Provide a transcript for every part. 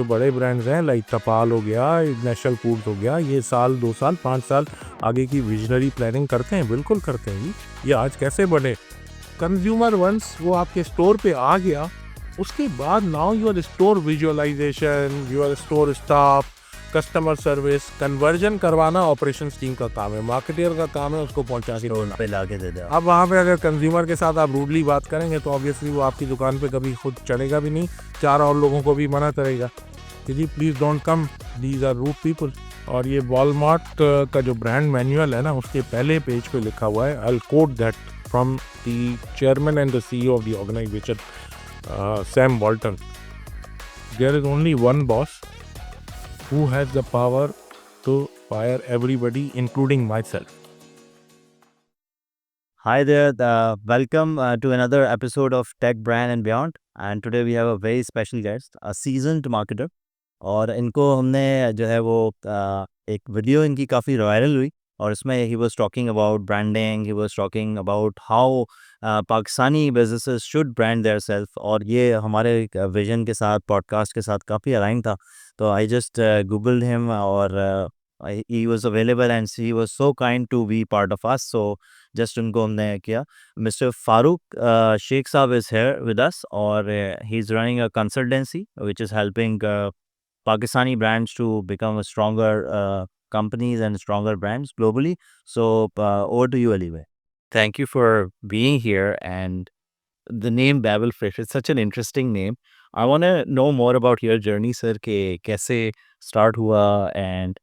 जो बड़े ब्रांड्स हैं लाइक तपाल हो गया, नेशनल फूड्स हो गया, ये साल 2 साल 5 साल आगे की विजनरी प्लानिंग करते हैं, बिल्कुल करते हैं जी। ये आज कैसे बने? कंज्यूमर वंस वो आपके स्टोर पे आ गया, उसके बाद now your store visualization, your store staff, customer service, conversion करवाना ऑपरेशंस टीम का काम है, मार्केटियर का काम है उसको पहुंचा के देना। पे लाके दे दे। अब वहाँ पे अगर कंज्यूमर के साथ आप रूडली बात करेंगे तो ऑब्वियसली वो आपकी दुकान पे कभी खुद चढ़ेगा भी नहीं, 4 और लोगों को भी मना करेगा कि जी please don't come, these are rude people. और ये वॉलमार्ट का जो ब्रांड मैनुअल है ना, उसके पहले पेज पे लिखा हुआ है, I will quote that from the chairman and the CEO of the organization, Sam Walton, there is only one boss who has the power to fire everybody including myself. Hi there, welcome to another episode of Tech Brand and Beyond. And today we have a very special guest, a seasoned marketer. और इनको हमने जो है वो एक video इनकी काफ़ी viral हुई और इसमें he was talking about branding, he was talking about how Pakistani businesses should brand their self, और ये हमारे विजन के साथ, पॉडकास्ट के साथ काफ़ी अलाइन था। तो आई जस्ट गूगल्ड हिम और he was available and he was so kind to be part of us. So just उनको हमने किया। मिस्टर फारूक शेख साहब इज़ हेयर विद अस और he is running a consultancy which is helping Pakistani brands to become a stronger companies and stronger brands globally. So over to you, Aliway. Thank you for being here. And the name Babel Fish is such an interesting name. I want to know more about your journey, sir. Ke kaise start hua and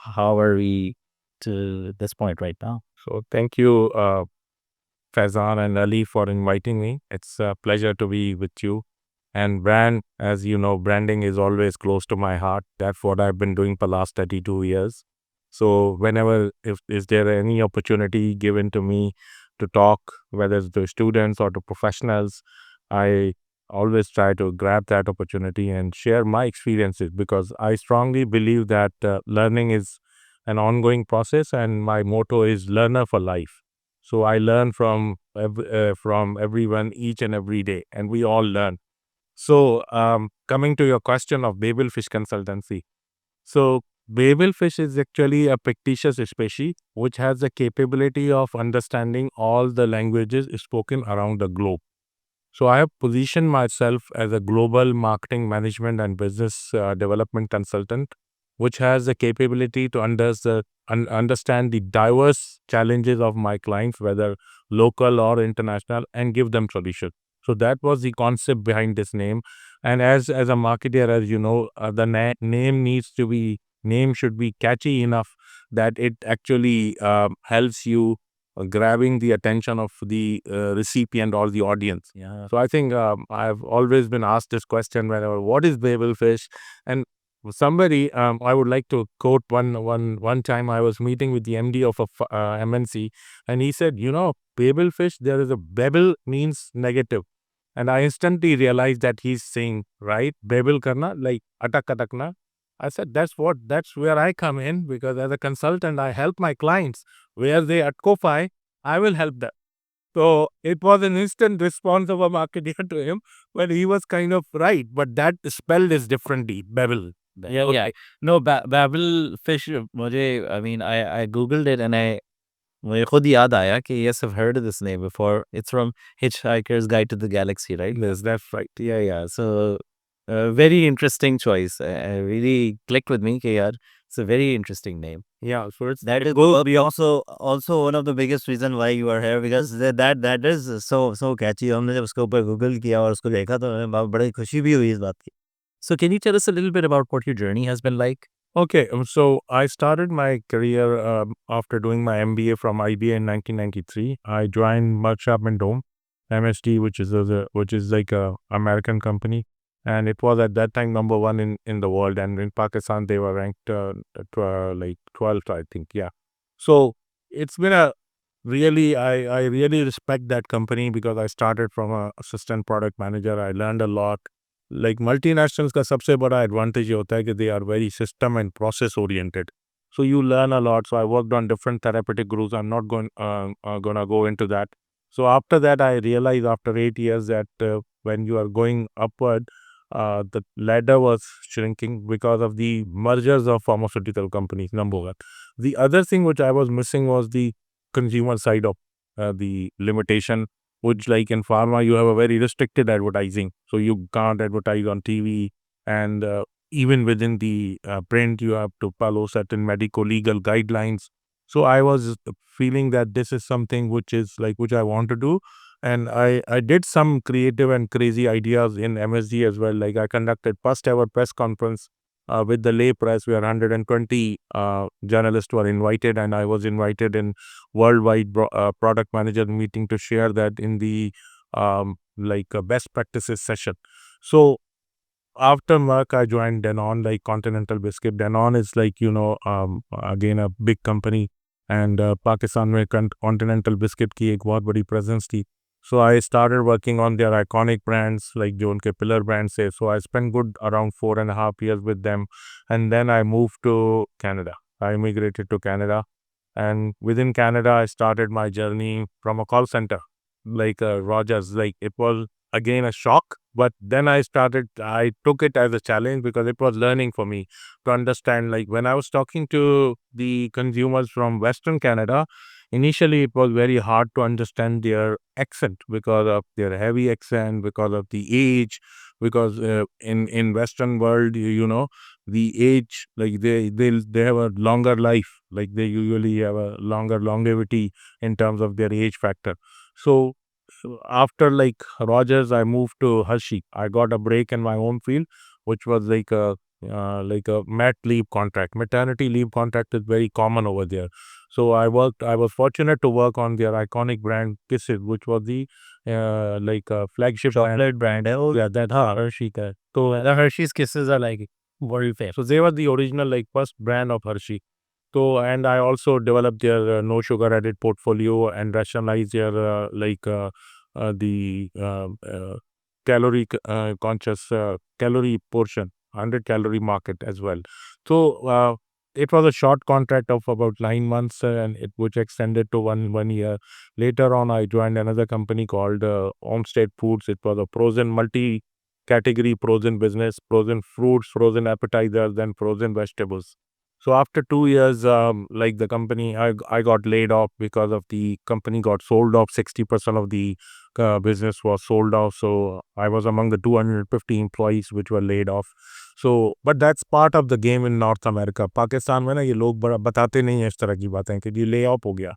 how are we to this point right now? So thank you, Faizan and Ali, for inviting me. It's a pleasure to be with you. And brand, as you know, branding is always close to my heart. That's what I've been doing for the last 32 years. So whenever, if is there any opportunity given to me to talk, whether it's to students or to professionals, I always try to grab that opportunity and share my experiences, because I strongly believe that learning is an ongoing process, and my motto is learner for life. So I learn from everyone each and every day, and we all learn. So, coming to your question of Babel Fish Consultancy. So, Babel Fish is actually a fictitious species which has the capability of understanding all the languages spoken around the globe. So, I have positioned myself as a global marketing management and business development consultant, which has the capability to understand the diverse challenges of my clients, whether local or international, and give them solutions. So that was the concept behind this name. And as a marketer, as you know, the name should be catchy enough that it actually helps you grabbing the attention of the recipient or the audience. Yeah. So I think I've always been asked this question whenever, what is Babel Fish? And somebody, I would like to quote one time I was meeting with the MD of a MNC, and he said, Babel Fish, there is a Babel means negative. And I instantly realized that he's saying, right, Babel karna, like atakna. I said, that's where I come in, because as a consultant, I help my clients. Where they atkofy, I will help them. So it was an instant response of a marketer to him, but he was kind of right. But that spelled is differently, Babel. Yeah. No, Babel Fish, I mean, I Googled it and मुझे खुद याद आया कि yes, I've heard of this name before. It's from Hitchhiker's Guide to the Galaxy, right? Yes, that's right. Yeah. So, very interesting choice. Really clicked with me. कि यार, it's a very interesting name. Yeah, so it's That is will be also one of the biggest reason why you are here, because that is so catchy. हमने जब उसके ऊपर Google किया और उसको देखा तो हमें बड़ी खुशी भी हुई इस बात की. So can you tell us a little bit about what your journey has been like? Okay, so I started my career after doing my MBA from IBA in 1993. I joined Mudshop and Dome, MSD, which is like a American company, and it was at that time number one in the world, and in Pakistan they were ranked like 12th, I think. Yeah, so it's been a really I really respect that company, because I started from a assistant product manager. I learned a lot. Like multinationals का सबसे बड़ा advantage ये होता है कि they are very system and process oriented. So you learn a lot. So I worked on different therapeutic groups. I'm not gonna go into that. So after that, I realized after 8 years that when you are going upward, the ladder was shrinking because of the mergers of pharmaceutical companies, number one. The other thing which I was missing was the consumer side of the limitation, which like in pharma, you have a very restricted advertising. So you can't advertise on TV, and even within the print, you have to follow certain medical legal guidelines. So I was feeling that this is something which is like which I want to do, and I did some creative and crazy ideas in MSG as well. Like I conducted first ever press conference with the lay press, where 120 journalists were invited, and I was invited in worldwide product manager meeting to share that in the best practices session. So after Merck, I joined Danone, like Continental Biscuit. Danone is like, again a big company, and Pakistan में Continental Biscuit की एक बहुत बड़ी presence थी. So I started working on their iconic brands, like जो उनके pillar brands है. So I spent good around 4.5 years with them, and then I moved to Canada. I immigrated to Canada, and within Canada, I started my journey from a call center, like Rogers. Like it was again a shock, but then I took it as a challenge because it was learning for me to understand. Like when I was talking to the consumers from Western Canada, initially it was very hard to understand their accent because of their heavy accent, because of the age, because in Western world, the age, like they have a longer life, like they usually have a longer longevity in terms of their age factor. So after like Rogers, I moved to Hershey. I got a break in my own field, which was like a mat leave contract. Maternity leave contract is very common over there. So I was fortunate to work on their iconic brand Kisses, which was the flagship chocolate brand है वो, yeah, that हाँ Hershey का है। so The Hershey's Kisses are like very famous. so they were the original like first brand of Hershey. So and I also developed their no sugar added portfolio and rationalized their the calorie conscious calorie portion, 100 calorie market as well. So it was a short contract of about 9 months, and it which extended to one year. Later on, I joined another company called Homestead Foods. It was a frozen multi category frozen business, frozen fruits, frozen appetizers, and frozen vegetables. So after 2 years, like the company, I got laid off because of the company got sold off. 60% of the business was sold off. So I was among the 250 employees which were laid off. So, but that's part of the game in North America. Pakistan में ना ये लोग बड़ा बताते नहीं है इस तरह की बातें कि ये ले ऑफ हो गया.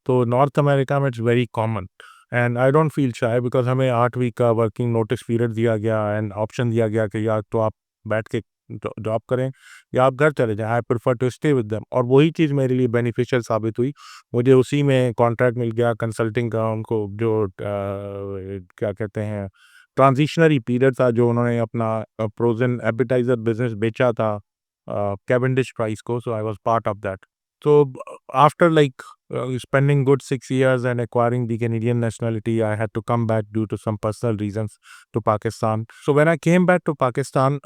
तो नॉर्थ अमेरिका में it's very common. And I don't feel shy because हमें 8 वीक का वर्किंग नोटिस पीरियड दिया गया एंड ऑप्शन दिया गया कि या तो आप बैठ के जॉब करें या आप घर चले जाएं. I prefer to stay with them, और वही चीज़ मेरे लिए बेनिफिशियल साबित हुई. मुझे उसी में कॉन्ट्रैक्ट मिल गया कंसल्टिंग का. उनको जो क्या कहते हैं ट्रांजिशनरी पीरियड था, जो उन्होंने अपना फ्रोजन एपिटाइजर बिजनेस बेचा था कैवेंडिश प्राइस को. So I was part of that. So after spending good 6 years and acquiring the Canadian nationality, I had to come back due to some personal reasons to Pakistan. So when I came back to Pakistan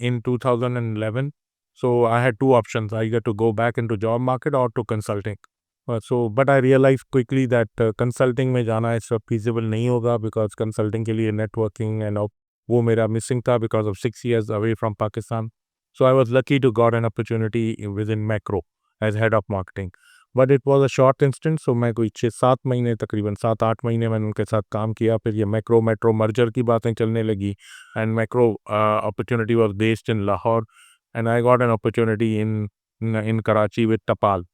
in 2011, so I had two options: either to go back into job market or to consulting. But I realized quickly that consulting में जाना is feasible नहीं होगा because consulting के लिए networking and वो मेरा missing था because of 6 years away from Pakistan. So I was lucky to got an opportunity within Macro as head of marketing. But it was a short instant, so मैं कोई 6-7 महीने, तकरीबन 7-8 महीने मैंने उनके साथ काम किया. फिर ये मैक्रो मेट्रो मर्जर की बातें चलने लगी, and macro opportunity was based in Lahore, and I got an opportunity in Karachi with Tapal,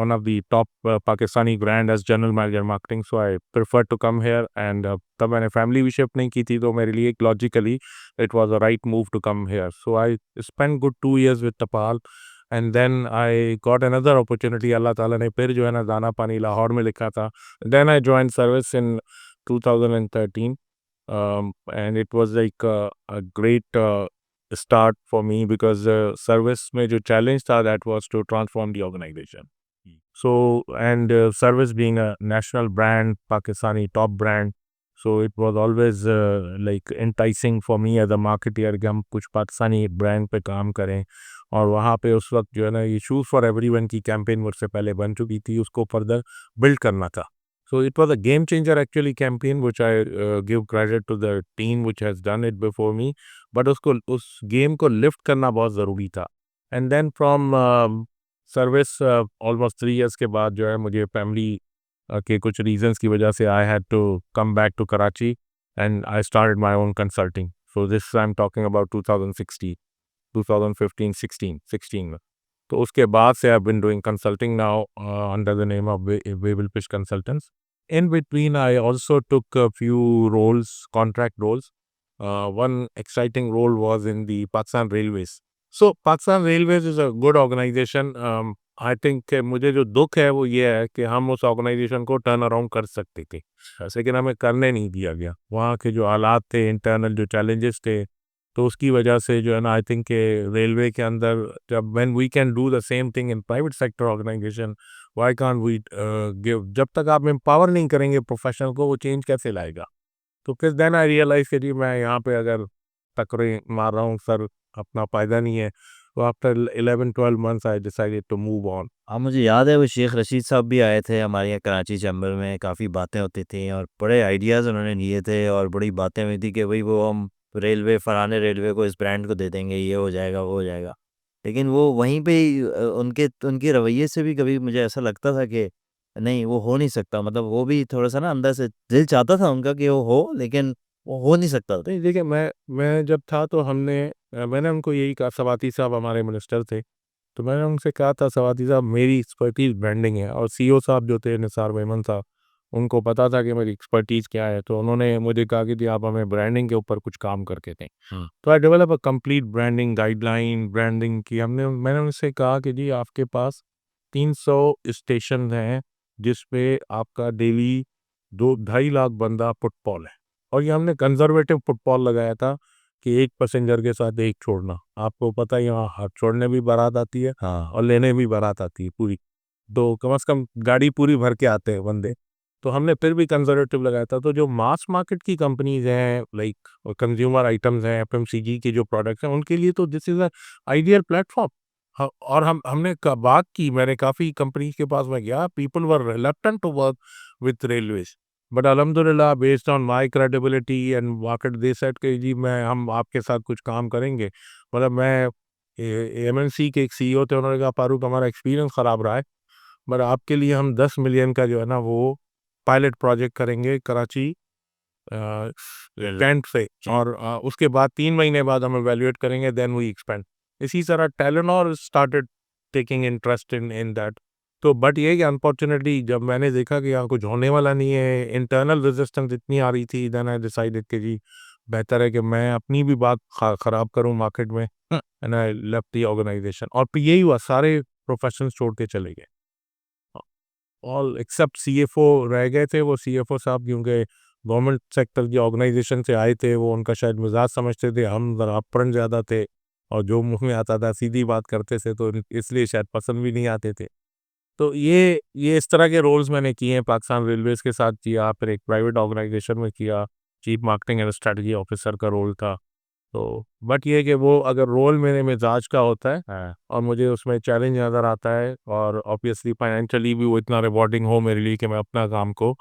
one of the top Pakistani brand as general manager marketing. So I preferred to come here, and तब मैंने family भी shift नहीं की थी, तो मेरे लिए logically it was a right move to come here. So I spent good 2 years with Tapal. And then I got another opportunity. अल्लाह ताला ने फिर जो है ना दाना पानी लाहौर में लिखा था. Then I joined service in 2013, and it was like a great start for me because service में जो challenge था, that was to transform the organization. So and service being a national brand, Pakistani top brand, so it was always like enticing for me as a marketer कि हम कुछ Pakistani brand पे काम करें. और वहाँ पे उस वक्त जो है ना ये शूज़ फॉर एवरीवन की कैंपेन मुझसे पहले बन चुकी थी, उसको फर्दर बिल्ड करना था. So it was a game changer actually campaign, which I give credit to the team which has done it before me. But उसको उस गेम को लिफ्ट करना बहुत ज़रूरी था. And then from service almost 3 years के बाद जो है मुझे फैमिली के कुछ रीजंस की वजह से I had to come back to Karachi and I started my own consulting. So this I am talking about 2016 2015 16 में. तो उसके बाद से I been doing consulting now under the name of Webel Fish consultants. In between, I also took a few roles, contract roles. One exciting role was in the Pakistan Railways. So Pakistan Railways is a good organization. I think मुझे जो दुख है वो ये है कि हम उस ऑर्गेनाइजेशन को टर्न अराउंड कर सकते थे, लेकिन हमें करने नहीं दिया गया. वहाँ के जो हालात थे, इंटरनल जो चैलेंजेस थे, तो उसकी वजह से जो है ना, आई थिंक रेलवे के अंदर जब when we can do the same thing in private sector organization, why can't we give. जब तक आप एम्पावर नहीं करेंगे प्रोफेशनल को, वो चेंज कैसे लाएगा. तो फिर देन आई रियलाइज कि जी मैं यहाँ पे अगर टकरे मार रहा हूँ सर, अपना फायदा नहीं है. तो after 11-12 months I decided to move on. हाँ, मुझे याद है वो शेख रशीद साहब भी आए थे हमारे यहाँ कराची चैम्बर में, काफ़ी बातें होती थी और बड़े आइडियाज़ उन्होंने लिए थे और बड़ी बातें हुई थी कि भाई वो हम रेलवे फलाने रेलवे को इस ब्रांड को दे देंगे, ये हो जाएगा वो हो जाएगा. लेकिन वो वहीं पे ही उनके रवैये से भी कभी मुझे ऐसा लगता था कि नहीं, वो हो नहीं सकता. मतलब वो भी थोड़ा सा ना अंदर से दिल चाहता था उनका कि वो हो, लेकिन वो हो नहीं सकता था. नहीं देखिए, मैं जब था तो मैंने उनको यही कहा. सवाती साहब हमारे मिनिस्टर थे, तो मैंने उनसे कहा था, सवाती साहब मेरी एक्सपर्टीज़ ब्रांडिंग है. और सीईओ साहब जो थे निसार मेमन साहब, उनको पता था कि मेरी एक्सपर्टीज़ क्या है. तो उन्होंने मुझे कहा कि जी आप हमें ब्रांडिंग के ऊपर कुछ काम करके दें. तो I develop a complete branding guideline. Branding की मैंने उनसे कहा कि जी आपके पास 300 स्टेशन हैं जिस पे आपका डेली 2-2.5 लाख बंदा फुटफॉल है. और ये हमने कंजर्वेटिव फुटफॉल लगाया था कि एक पैसेंजर के साथ एक छोड़ना. आपको पता है यहाँ हर छोड़ने भी बारात आती है हाँ. और लेने भी बारात आती है पूरी. तो कम से कम गाड़ी पूरी भर के आते हैं बंदे. तो हमने फिर भी कंजर्वेटिव लगाया था. तो जो मास मार्केट की कंपनीज हैं, लाइक कंज्यूमर आइटम्स हैं, एफएमसीजी के जो प्रोडक्ट्स हैं, उनके लिए तो this is a ideal platform. और हमने बात की, मैंने काफ़ी कंपनीज के पास में गया. People were reluctant to work with railways, but अल्हम्दुलिल्लाह based on my credibility and market, they said कि जी हम आपके साथ कुछ काम करेंगे. मतलब मैं एमएनसी के एक सीईओ थे, उन्होंने कहा फारूक हमारा एक्सपीरियंस ख़राब रहा है, बट आपके लिए हम 10 मिलियन का जो है ना वो पायलट प्रोजेक्ट करेंगे कराची कैंट से. और उसके बाद 3 महीने बाद हम एवेल्युएट करेंगे, देन वी एक्सपेंड. इसी तरह Telenor started taking interest in that. तो बट ये कि अनफॉर्चुनेटली जब मैंने देखा कि यहाँ कुछ होने वाला नहीं है, इंटरनल रेजिस्टेंस इतनी आ रही थी, देन आई डिसाइडेड कि जी बेहतर है कि मैं अपनी भी बात ख़राब करूँ मार्केट में. And I left the organization. और फिर यही हुआ, सारे प्रोफेशंस छोड़ के चले गए. ऑल एक्सेप्ट सीएफओ रह गए थे. वो सीएफओ साहब क्योंकि गवर्नमेंट सेक्टर की ऑर्गेनाइजेशन से आए थे, वो उनका शायद मिजाज समझते थे, हम ज़रा अपफ्रंट ज़्यादा थे और जो मुंह में आता था सीधी बात करते थे, तो इसलिए शायद पसंद भी नहीं आते थे. तो ये इस तरह के रोल्स मैंने किए हैं. पाकिस्तान रेलवेज के साथ किया, फिर एक प्राइवेट ऑर्गेनाइजेशन में किया, chief marketing and strategy officer का रोल था. तो बट ये है कि वो अगर रोल मेरे मिजाज का होता है, हाँ, और मुझे उसमें चैलेंज नज़र आता है, और ऑब्वियसली फाइनेंशियली भी वो इतना रिवॉर्डिंग हो मेरे लिए कि मैं अपना काम को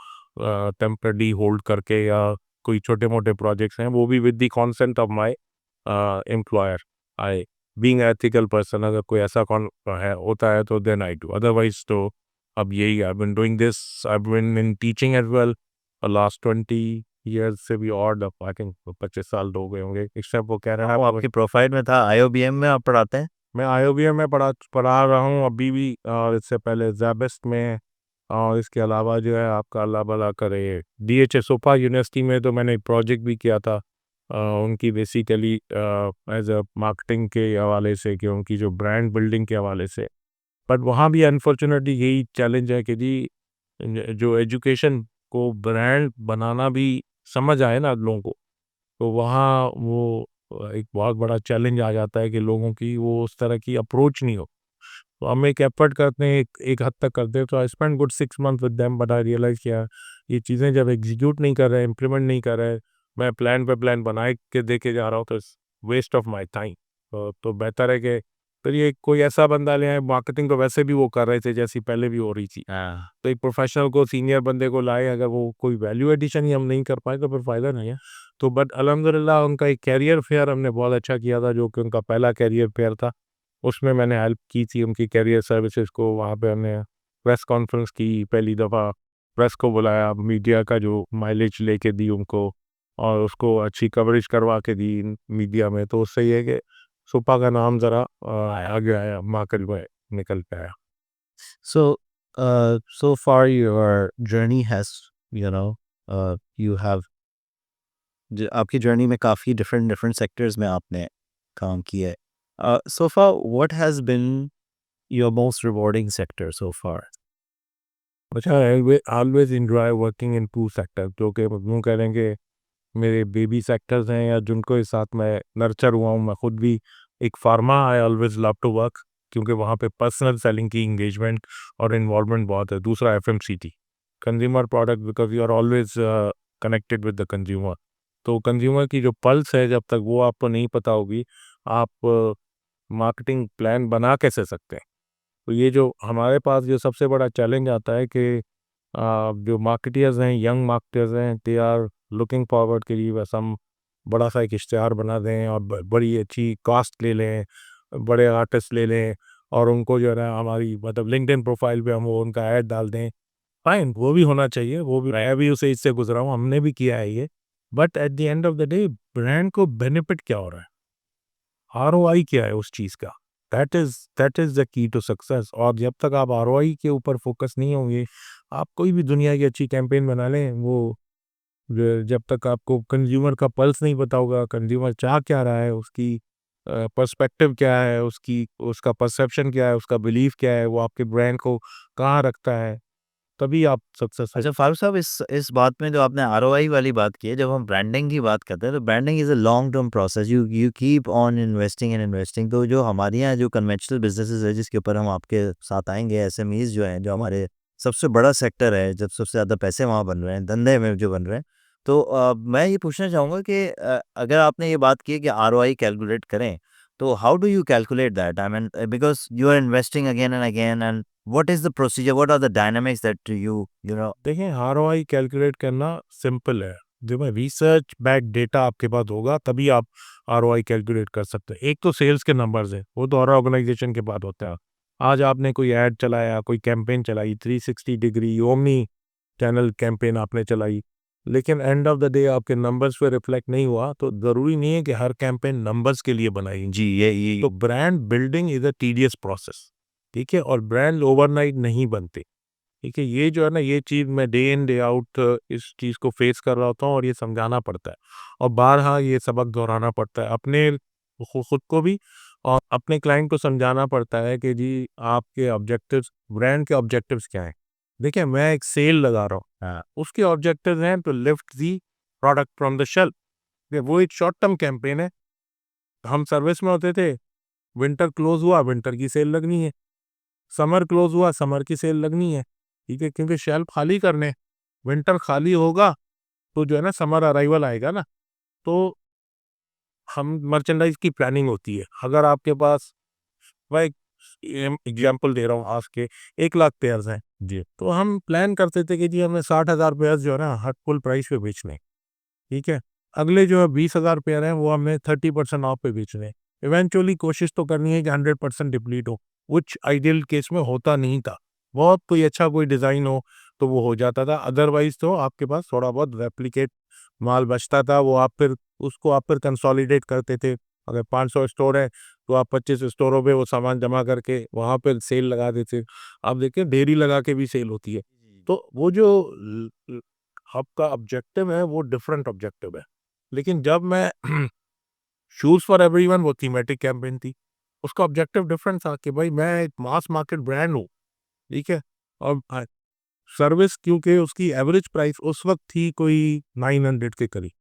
टेम्पररी होल्ड करके, या कोई छोटे मोटे प्रोजेक्ट्स हैं वो भी with the consent of my employer, I being ethical person, अगर कोई ऐसा कौन है होता है तो देन आई डू, अदरवाइज तो अब यही I been doing this. I been in teaching as well last 20 years से भी और आई थिंक 25 साल हो गए होंगे, एक्सेप्ट वो कह रहा है. वो आपकी प्रोफाइल में था आईओबीएम में आप पढ़ाते हैं. मैं आईओबीएम में पढ़ा रहा हूँ अभी भी, और इससे पहले जैबेस्ट में. और इसके अलावा जो है आपका अल्लाह भला करे, डीएचए सोफा यूनिवर्सिटी में तो मैंने एक प्रोजेक्ट भी किया था उनकी बेसिकली एज अ मार्केटिंग के हवाले से, कि उनकी जो ब्रांड बिल्डिंग के हवाले से. बट वहाँ भी अनफॉर्चुनेटली यही चैलेंज है कि जी जो एजुकेशन को ब्रांड बनाना भी समझ आए ना लोगों को, तो वहाँ वो एक बहुत बड़ा चैलेंज आ जाता है कि लोगों की वो उस तरह की अप्रोच नहीं हो. तो हम एक एफर्ट करते हैं, एक हद तक करते हैं. तो I spend good 6 months with them, but I realize किया ये चीज़ें जब एग्जीक्यूट नहीं कर रहे, इम्प्लीमेंट नहीं कर रहे, मैं प्लान पे प्लान बनाए के दे के जा रहा हूँ, तो वेस्ट ऑफ माई टाइम. तो बेहतर है कि तो ये कोई ऐसा बंदा ले आए, मार्केटिंग तो वैसे भी वो कर रहे थे जैसी पहले भी हो रही थी, हाँ। तो एक प्रोफेशनल को, सीनियर बंदे को लाए, अगर वो कोई वैल्यू एडिशन ही हम नहीं कर पाए तो फिर फ़ायदा नहीं है। तो बट अल्हम्दुलिल्लाह उनका एक कैरियर फेयर हमने बहुत अच्छा किया था, जो कि उनका पहला कैरियर फेयर था। उसमें मैंने हेल्प की थी उनकी कैरियर सर्विसेज़ को, वहाँ पे हमने प्रेस कॉन्फ्रेंस की, पहली दफ़ा प्रेस को बुलाया, मीडिया का जो माइलेज लेके दी उनको, और उसको अच्छी कवरेज करवा के दी मीडिया में, तो उससे ये है कि सुपा का नाम ज़रा आगे आया, मार्केट में निकल के आया। So, so far your journey has, you know, you have आपकी जर्नी में काफ़ी डिफरेंट डिफरेंट सेक्टर्स में आपने काम किया है। So far, what has been your most rewarding sector so far? अच्छा, I always enjoy working in two sector, जो कि यूँ कह लें कि मेरे बेबी सेक्टर्स हैं, या जिनको इस साथ मैं नर्चर हुआ हूँ। मैं खुद भी एक pharma, I always love to work, क्योंकि वहाँ पे पर्सनल सेलिंग की इंगेजमेंट और इन्वॉल्वमेंट बहुत है। दूसरा FMCG, consumer product, because you are always connected with the consumer. तो कंज्यूमर की जो पल्स है, जब तक वो आपको नहीं पता होगी, आप मार्केटिंग प्लान बना कैसे सकते हैं। तो ये जो हमारे पास जो सबसे बड़ा चैलेंज आता है कि जो मार्केटियर्स हैं, यंग मार्केटर्स हैं, दे आर लुकिंग फॉरवर्ड के लिए बस हम बड़ा सा एक इश्तेहार बना दें और बड़ी अच्छी कास्ट ले लें, बड़े आर्टिस्ट ले लें, और उनको जो है ना हमारी मतलब लिंक्डइन प्रोफाइल पे हम वो उनका ऐड डाल दें। फाइन, वो भी होना चाहिए, वो भी मैं भी उसे इससे गुजरा हूँ, हमने भी किया है ये। But at the end of the day brand को बेनिफिट क्या हो रहा है, आरओआई क्या है उस चीज़ का? That is the key to success. और जब तक आप आरओआई के ऊपर फ़ोकस नहीं होंगे, आप कोई भी दुनिया की अच्छी कैंपेन बना लें, वो जब तक आपको कंज़्यूमर का पल्स नहीं पता होगा, कंज़्यूमर चाह क्या रहा है, उसकी पर्सपेक्टिव क्या है, उसकी उसका परसेप्शन क्या है, उसका बिलीफ क्या है, वो आपके ब्रांड को कहाँ रखता है, तभी आप सक्सेस हो। अच्छा फारूक साहब, इस बात में जो आपने आरओआई वाली बात की है, जब हम ब्रांडिंग की बात करते हैं तो branding is a long term process, you keep on investing and investing. तो जो हमारे यहाँ जो कन्वेंशनल बिजनेसेस है, जिसके ऊपर हम आपके साथ आएंगे, एसएमईज जो हैं, जो हमारे सबसे बड़ा सेक्टर है, जब सबसे ज़्यादा पैसे वहाँ बन रहे हैं, धंधे में जो बन रहे हैं, तो मैं ये पूछना चाहूँगा कि अगर आपने ये बात की है कि आरओआई कैलकुलेट करें, तो how do you calculate that? I mean because you are investing again and again, and what is the procedure, what are the dynamics that you know? देखिए, आरओआई कैलकुलेट करना सिंपल है। जब research back data आपके पास होगा, तभी आप ROI calculate कर सकते हैं। एक तो सेल्स के नंबर्स हैं, वो तो हर ऑर्गेनाइजेशन के पास होता है। आज आपने कोई ऐड चलाया, कोई कैंपेन चलाई, 360 डिग्री ओमनी चैनल कैंपेन आपने चलाई, लेकिन एंड ऑफ द डे आपके नंबर्स पे रिफ्लेक्ट नहीं हुआ, तो ज़रूरी नहीं है कि हर कैंपेन नंबर्स के लिए बनाई। जी, ये तो brand building is a tedious process, ठीक है? और ब्रांड ओवरनाइट नहीं बनते। ठीक है, ये जो है ना, ये चीज़ मैं डे इन डे आउट इस चीज़ को फेस कर रहा होता हूँ, और ये समझाना पड़ता है, और बारहा ये सबक दोहराना पड़ता है अपने खुद को भी, और अपने क्लाइंट को समझाना पड़ता है कि जी आपके ऑब्जेक्टिव्स, ब्रांड के ऑब्जेक्टिव्स क्या हैं। देखिए, मैं एक सेल लगा रहा हूँ, हाँ, उसके ऑब्जेक्टिव्स हैं to lift the product from the shelf. वो एक शॉर्ट टर्म कैंपेन है। हम सर्विस में होते थे, विंटर क्लोज हुआ, विंटर की सेल लगनी है, समर क्लोज हुआ, समर की सेल लगनी है, ठीक है? क्योंकि शेल्फ खाली करने, विंटर खाली होगा तो जो है ना समर अराइवल आएगा ना, तो हम मर्चेंडाइज़ की प्लानिंग होती है। अगर आपके पास, मैं एक एग्ज़ाम्पल दे रहा हूँ, आज के 1 लाख पेयर्स हैं, जी, तो हम प्लान करते थे कि जी हमने 60,000 पेयर्स जो है ना हर फुल प्राइस पे बेचने हैं, ठीक है? अगले जो है 20,000 पेयर हैं, वो हमने 30% ऑफ पे बेचने हैं। इवेंचुअली कोशिश तो करनी है कि 100% डिप्लीट हो, व्हिच आइडियल केस में होता नहीं था। बहुत कोई अच्छा कोई डिज़ाइन हो, तो वो हो जाता था, अदरवाइज़ तो आपके पास थोड़ा बहुत रेप्लिकेट माल बचता था, वो आप फिर कंसोलिडेट करते थे। अगर 500 स्टोर है, तो आप 25 स्टोरों पे वो सामान जमा करके वहाँ पे सेल लगा देते। आप देखिए, ढेरी लगा के भी सेल होती है। तो वो जो ल ल आपका ऑब्जेक्टिव है, वो डिफरेंट ऑब्जेक्टिव है। लेकिन जब मैं शूज़ फॉर एवरीवन, वो थीमेटिक कैंपेन थी। उसका ऑब्जेक्टिव डिफरेंट था कि भाई मैं एक मास मार्केट ब्रांड हूँ, ठीक है? और सर्विस, क्योंकि उसकी एवरेज प्राइस उस वक़्त थी कोई 900 के करीब,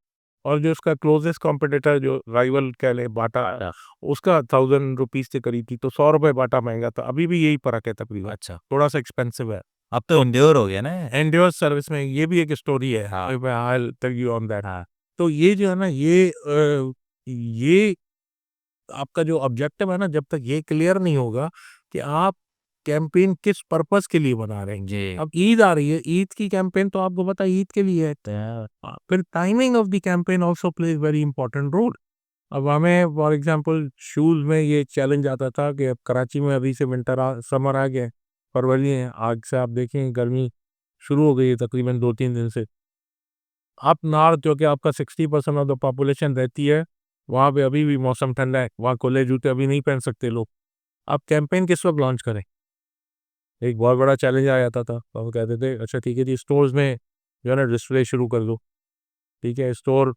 और जो उसका क्लोज़ेस्ट कॉम्पिटिटर, जो राइवल कह लें, बाटा, उसका 1000 रुपीज़ के करीब थी, तो ₹100 बाटा महँगा था। अभी भी यही फ़र्क है तकरीबन, अच्छा, थोड़ा-सा एक्सपेंसिव है। अब तो इंड्योर हो गया ना। एंड्योर्स सर्विस में ये भी एक स्टोरी है। हाँ, I will tell you on that. हाँ, तो ये जो है ना, ये आपका जो ऑब्जेक्टिव है ना, जब तक ये क्लियर नहीं होगा कि आप कैंपेन किस पर्पस के लिए बना रहे हैं। जी। अब ईद आ रही है, ईद की कैंपेन तो आपको पता है ईद के लिए है। फिर timing of the campaign also plays very important role. अब हमें फॉर एग्जांपल शूज़ में ये चैलेंज आता था कि अब कराची में अभी से समर आ गया है, फरवरी है, आज से आप देखें गर्मी शुरू हो गई है तकरीबन 2-3 दिन से। अप नॉर्थ जो कि आपका 60% ऑफ द पॉपुलेशन रहती है, वहाँ पे अभी भी मौसम ठंडा है, वहाँ खुले जूते अभी नहीं पहन सकते लोग। आप कैंपेन किस वक़्त लॉन्च करें? एक बहुत बड़ा चैलेंज आ जाता था। तो हम कहते थे अच्छा ठीक है जी, स्टोर्स में जो है ना डिस्प्ले शुरू कर दो, ठीक है? स्टोर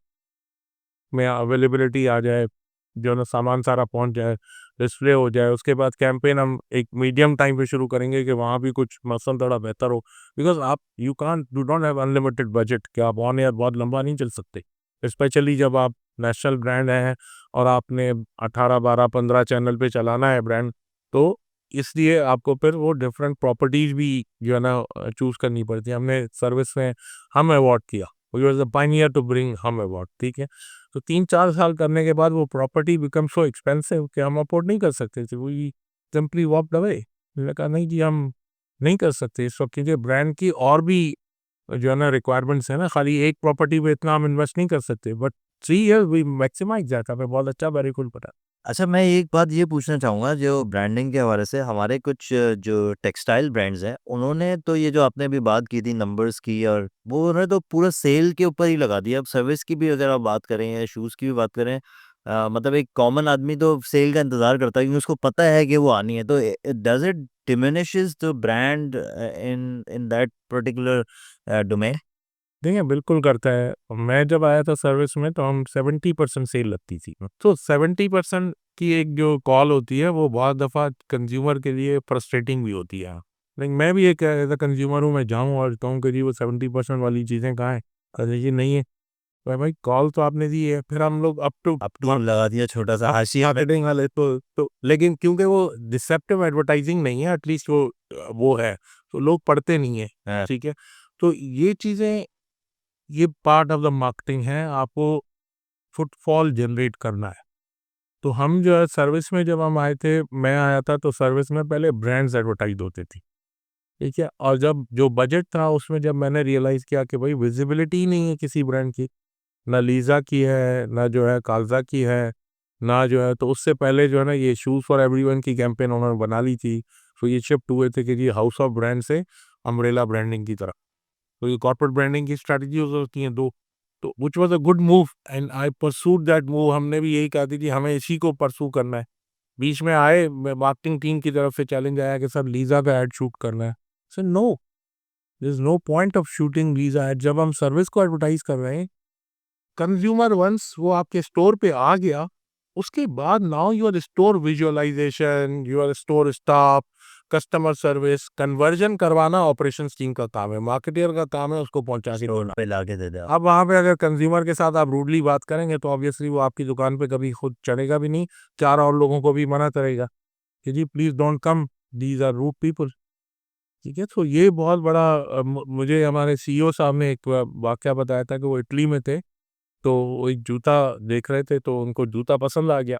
में अवेलेबिलिटी आ जाए, जो है ना सामान सारा पहुँच जाए, डिस्प्ले हो जाए, उसके बाद कैंपेन हम एक मीडियम टाइम पे शुरू करेंगे कि वहाँ भी कुछ मौसम थोड़ा बेहतर हो। बिकॉज़ आप you don't have unlimited budget कि आप ऑन एयर बहुत लंबा नहीं चल सकते। स्पेशली जब आप नेशनल ब्रांड हैं और आपने 18, 12, 15 चैनल पे चलाना है ब्रांड, तो इसलिए आपको फिर वो डिफरेंट प्रॉपर्टीज़ भी जो है ना चूज़ करनी पड़ती है। हमने सर्विस में हम अवार्ड किया, we were the pioneer to bring हम अवार्ड, ठीक है? तो 3-4 साल करने के बाद वो प्रॉपर्टी बिकम सो एक्सपेंसिव कि हम अफोर्ड नहीं कर सकते थे। We simply walked away. मैंने कहा नहीं जी, हम नहीं कर सकते इस वक़्त, क्योंकि ब्रांड की और भी जो है ना रिक्वायरमेंट्स है ना, खाली एक प्रॉपर्टी पे इतना हम इन्वेस्ट नहीं कर सकते। But 3 years we maximize that. हमें बहुत अच्छा बेनिफिट पड़ा। अच्छा, मैं एक बात ये पूछना चाहूँगा जो ब्रांडिंग के हवाले से हमारे कुछ जो टेक्सटाइल ब्रांड्स हैं, उन्होंने तो ये जो आपने अभी बात की थी नंबर्स की और वो उन्होंने तो पूरा सेल के ऊपर ही लगा दिया। अब सर्विस की भी अगर आप बात करें या शूज़ की भी बात करें मतलब एक कॉमन आदमी तो सेल का इंतज़ार करता है क्योंकि उसको पता है कि वो आनी है। तो does it diminishes the brand in that particular domain? देखिए, बिल्कुल करता है। मैं जब आया था सर्विस में तो हम 70% सेल लगती थी। तो 70% की एक जो कॉल होती है वो बहुत दफ़ा कंज़्यूमर के लिए फ्रस्ट्रेटिंग भी होती है। लेकिन मैं भी एक एज़ अ कंज़्यूमर हूँ, मैं जाऊँ और कहूँ कि जी वो 70% वाली चीज़ें कहाँ हैं? अरे जी नहीं है। तो भाई कॉल तो आपने दी है, फिर हम लोग अप टू अब तो लगा दिया छोटा-सा हाशिया पे। मार्केटिंग वाले तो लेकिन क्योंकि वो डिसेप्टिव एडवर्टाइजिंग नहीं है, एटलीस्ट वो है, तो लोग पढ़ते नहीं हैं, हाँ। ठीक है? तो ये चीज़ें, ये पार्ट ऑफ द मार्केटिंग है, आपको फुटफॉल जनरेट करना है। तो हम जो है सर्विस में जब हम आए थे, मैं आया था तो सर्विस में पहले ब्रांड्स एडवर्टाइज़ होते थी, ठीक है? और जब जो बजट था उसमें जब मैंने रियलाइज़ किया कि भाई विज़िबिलिटी ही नहीं है किसी ब्रांड की, ना लीज़ा की है, ना जो है काल्ज़ा की है, ना जो है, तो उससे पहले जो है ना ये शूज़ फॉर एवरीवन की कैंपेन उन्होंने बना ली थी। तो ये शिफ्ट हुए थे कि जी हाउस ऑफ ब्रांड से अम्ब्रेला ब्रांडिंग की तरफ। तो ये कॉर्पोरेट ब्रांडिंग की स्ट्रैटेजीज़ होती हैं 2, तो which was a good move and I pursued that move. हमने भी यही कहा थी कि हमें इसी को परसू करना है। बीच में आए मार्केटिंग टीम की तरफ से चैलेंज आया कि सर लीज़ा का एड शूट करना है। Sir no, there is no point of shooting Lisa ad. जब हम सर्विस को एडवर्टाइज़ कर रहे हैं, कंज्यूमर वंस वो आपके स्टोर पे आ गया, उसके बाद now your store visualization, your store staff, customer service, conversion करवाना ऑपरेशंस टीम का काम है, मार्केटियर का काम है उसको पहुंचा के स्टोर देना। पे लाके दे दे आप। अब वहाँ पे अगर कंज्यूमर के साथ आप रूडली बात करेंगे तो ऑब्वियसली वो आपकी दुकान पे कभी खुद चढ़ेगा भी नहीं, 4 और लोगों को भी मना करेगा कि जी please don't come, these are rude people, ठीक है? तो ये बहुत बड़ा मुझे हमारे सीईओ साहब ने एक वाकया बताया था कि वो इटली में थे, तो वो एक जूता देख रहे थे तो उनको जूता पसंद आ गया।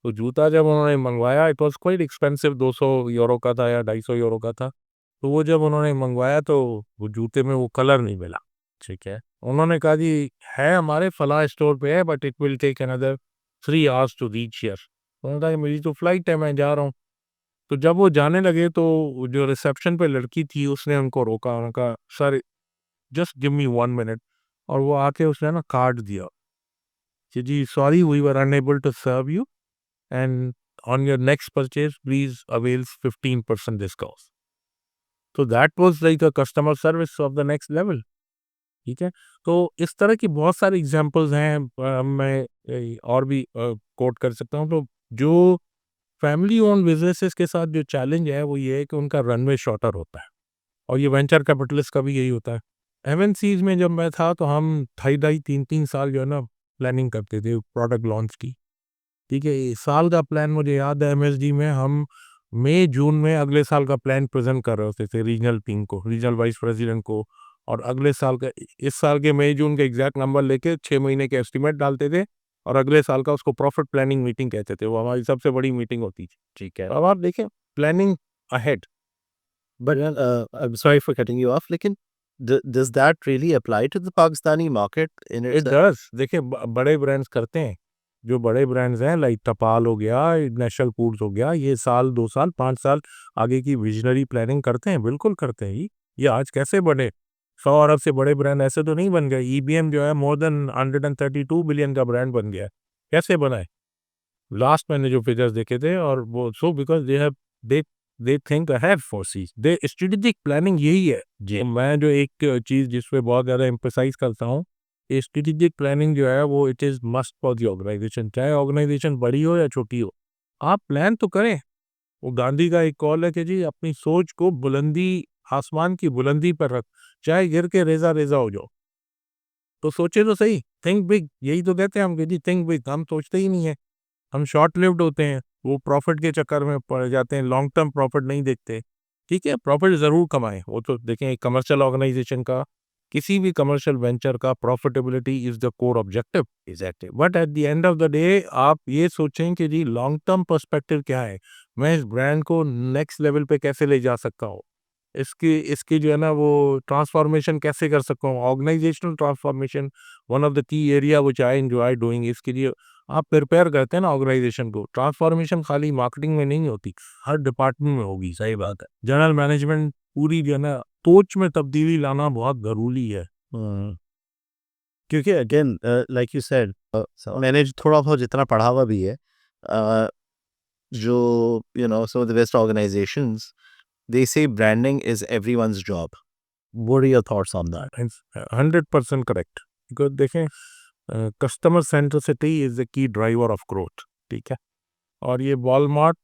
तो जूता जब उन्होंने मँगवाया, it was quite expensive, 200 euro का था या 250 यूरो का था। तो वो जब उन्होंने मँगवाया तो वो जूते में वो कलर नहीं मिला, ठीक है? उन्होंने कहा जी है हमारे फलाँ स्टोर पे है but it will take another 3 hours to reach here. उन्होंने कहा कि मेरी तो फ्लाइट है, मैं जा रहा हूँ। तो जब वो जाने लगे तो वो जो रिसेप्शन पे लड़की थी उसने उनको रोका, उन्होंने कहा sir just give me 1 minute, और वो आके उसने ना कार्ड दिया कि जी sorry we were unable to serve you and on your next purchase please avails 15% discount. तो that was like a customer service of the next level, ठीक है? तो इस तरह की बहुत सारी एग्जांपल्स हैं। मैं और भी कोट कर सकता हूँ। तो जो फैमिली ओन्ड बिजनेसेस के साथ जो चैलेंज है वो ये है कि उनका रनवे शॉर्टर होता है, और ये वेंचर कैपिटलिस्ट का भी यही होता है। एमएनसीज में जब मैं था तो हम ढाई ढाई 3-3 साल जो है ना प्लानिंग करते थे प्रोडक्ट लॉन्च की, ठीक है? इस साल का प्लान मुझे याद है, एमएसडी में हम मई जून में अगले साल का प्लान प्रेजेंट कर रहे होते थे रीजनल टीम को, रीजनल वाइस प्रेसिडेंट को, और अगले साल का इस साल के मई जून के एग्जैक्ट नंबर लेके 6 महीने के एस्टिमेट डालते थे और अगले साल का उसको प्रॉफिट प्लानिंग मीटिंग कहते थे, वो हमारी सबसे बड़ी मीटिंग होती थी। ठीक है। अब आप देखें, planning ahead. But I'm sorry for cutting you off. लेकिन does that really apply to the Pakistani market in it itself? Does. देखिए, बड़े ब्रांड्स करते हैं, जो बड़े ब्रांड्स हैं लाइक टपाल हो गया, नेशनल फूड्स हो गया, ये साल 2 साल 5 साल आगे की विजनरी प्लानिंग करते हैं, बिल्कुल करते हैं। ये आज कैसे बने 100 अरब से बड़े ब्रांड ऐसे तो नहीं बन गए। ईबीएम जो है मोर देन 132 बिलियन का ब्रांड बन गया है। कैसे बना है? लास्ट मैंने जो फिगर्स देखे थे, और वो so because they they think ahead for sees, they strategic planning यही है। जी। मैं जो एक चीज जिस पे बहुत ज्यादा एम्फेसाइज करता हूँ, स्ट्रेटेजिक प्लानिंग जो है वो it is must for the organization, चाहे ऑर्गेनाइजेशन बड़ी हो या छोटी हो। आप प्लान तो करें। वो गांधी का एक कॉल है कि जी अपनी सोच को बुलंदी, आसमान की बुलंदी पर रख, चाहे गिर के रेजा रेजा हो जाओ, तो सोचे तो सही, थिंक बिग। यही तो कहते हैं हम कि जी थिंक बिग। हम सोचते ही नहीं है, हम शॉर्ट लिव्ड होते हैं, वो प्रॉफिट के चक्कर में पड़ जाते हैं, लॉन्ग टर्म प्रॉफिट नहीं देखते। ठीक है, प्रॉफिट ज़रूर कमाएं, वो तो देखें, एक कमर्शियल ऑर्गेनाइजेशन का, किसी भी कमर्शियल वेंचर का profitability is the core objective. Exactly. But at the end of the day आप ये सोचें कि जी लॉन्ग टर्म पर्सपेक्टिव क्या है, मैं इस ब्रांड को नेक्स्ट लेवल पे कैसे ले जा सकता हूँ, इसकी इसकी जो है ना वो ट्रांसफॉर्मेशन कैसे कर सकता हूँ, organizational transformation, one of the key area which I enjoy doing. इसके लिए आप प्रिपेयर करते हैं ना ऑर्गेनाइजेशन को। ट्रांसफॉर्मेशन खाली मार्केटिंग में नहीं होती, हर डिपार्टमेंट में होगी। सही बात है। जनरल मैनेजमेंट पूरी जो है ना सोच में तब्दीली लाना बहुत ज़रूरी है। क्योंकि अगेन लाइक यू सेड, मैंने थोड़ा बहुत जितना पढ़ा हुआ भी है, जो some of the best organizations, they say branding is everyone's job. What are your thoughts on that? 100% correct. Because देखें, customer centricity is the key driver of growth. ठीक है, और ये वॉलमार्ट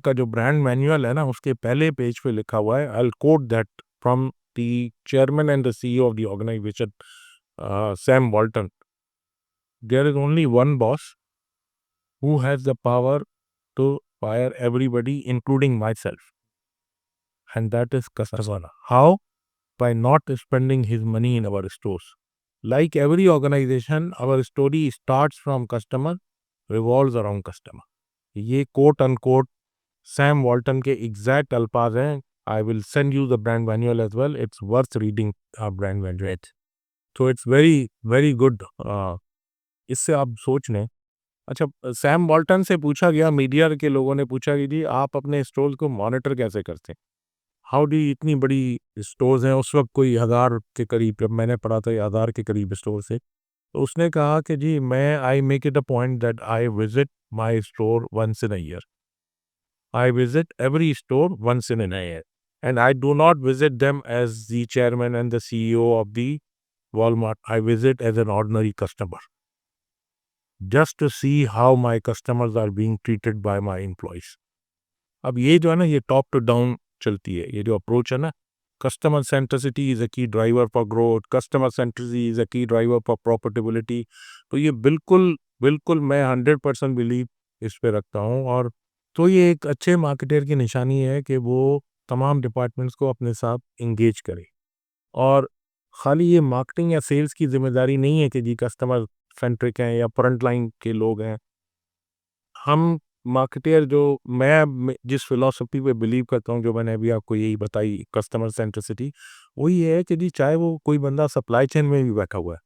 का जो ब्रांड मैनुअल है ना, उसके पहले पेज पे लिखा हुआ है, I will quote that from the chairman and the CEO of the organization, Sam Walton. There is only one boss who has the power to fire everybody, including myself, and that is customer. How? By not spending his money in our stores. Like every organization, our story starts from customer, revolves around customer. ये quote unquote Sam Walton के exact अल्फाज हैं। I will send you the brand manual as well, it's worth reading brand manual. तो it's very very good. इससे आप सोच लें। अच्छा, सैम वॉल्टन से पूछा गया, मीडिया के लोगों ने पूछा कि जी आप अपने स्टोर्स को मॉनिटर कैसे करते हैं, हाउ डी, इतनी बड़ी स्टोर्स हैं, उस वक्त कोई 1000 के करीब, जब मैंने पढ़ा था 1000 के करीब स्टोर से। तो उसने कहा कि जी मैं I make it a point that I visit my store once in a year, I visit every store once in a year, and I do not visit them as the chairman and the CEO of the Walmart, I visit as an ordinary customer, just to see how my customers are being treated by my employees. अब ये जो है ना, ये top to down चलती है, ये जो अप्रोच है ना, कस्टमर सेंट्रिसिटी इज अ की driver for growth, customer centricity is a की ड्राइवर फॉर प्रॉफिटेबिलिटी। तो ये बिल्कुल बिल्कुल मैं 100% बिलीव इस पे रखता हूँ। और तो ये एक अच्छे मार्केटर की निशानी है कि वो तमाम डिपार्टमेंट्स को अपने साथ इंगेज करे। और खाली ये मार्केटिंग या सेल्स की जिम्मेदारी नहीं है कि जी कस्टमर सेंट्रिक हैं या फ्रंट लाइन के लोग हैं। हम मार्केटियर जो जिस फिलॉसफी पे बिलीव करता हूँ, जो मैंने अभी आपको यही बताई, कस्टमर सेंट्रिसिटी, वो ये है कि जी चाहे वो कोई बंदा सप्लाई चेन में भी बैठा हुआ है,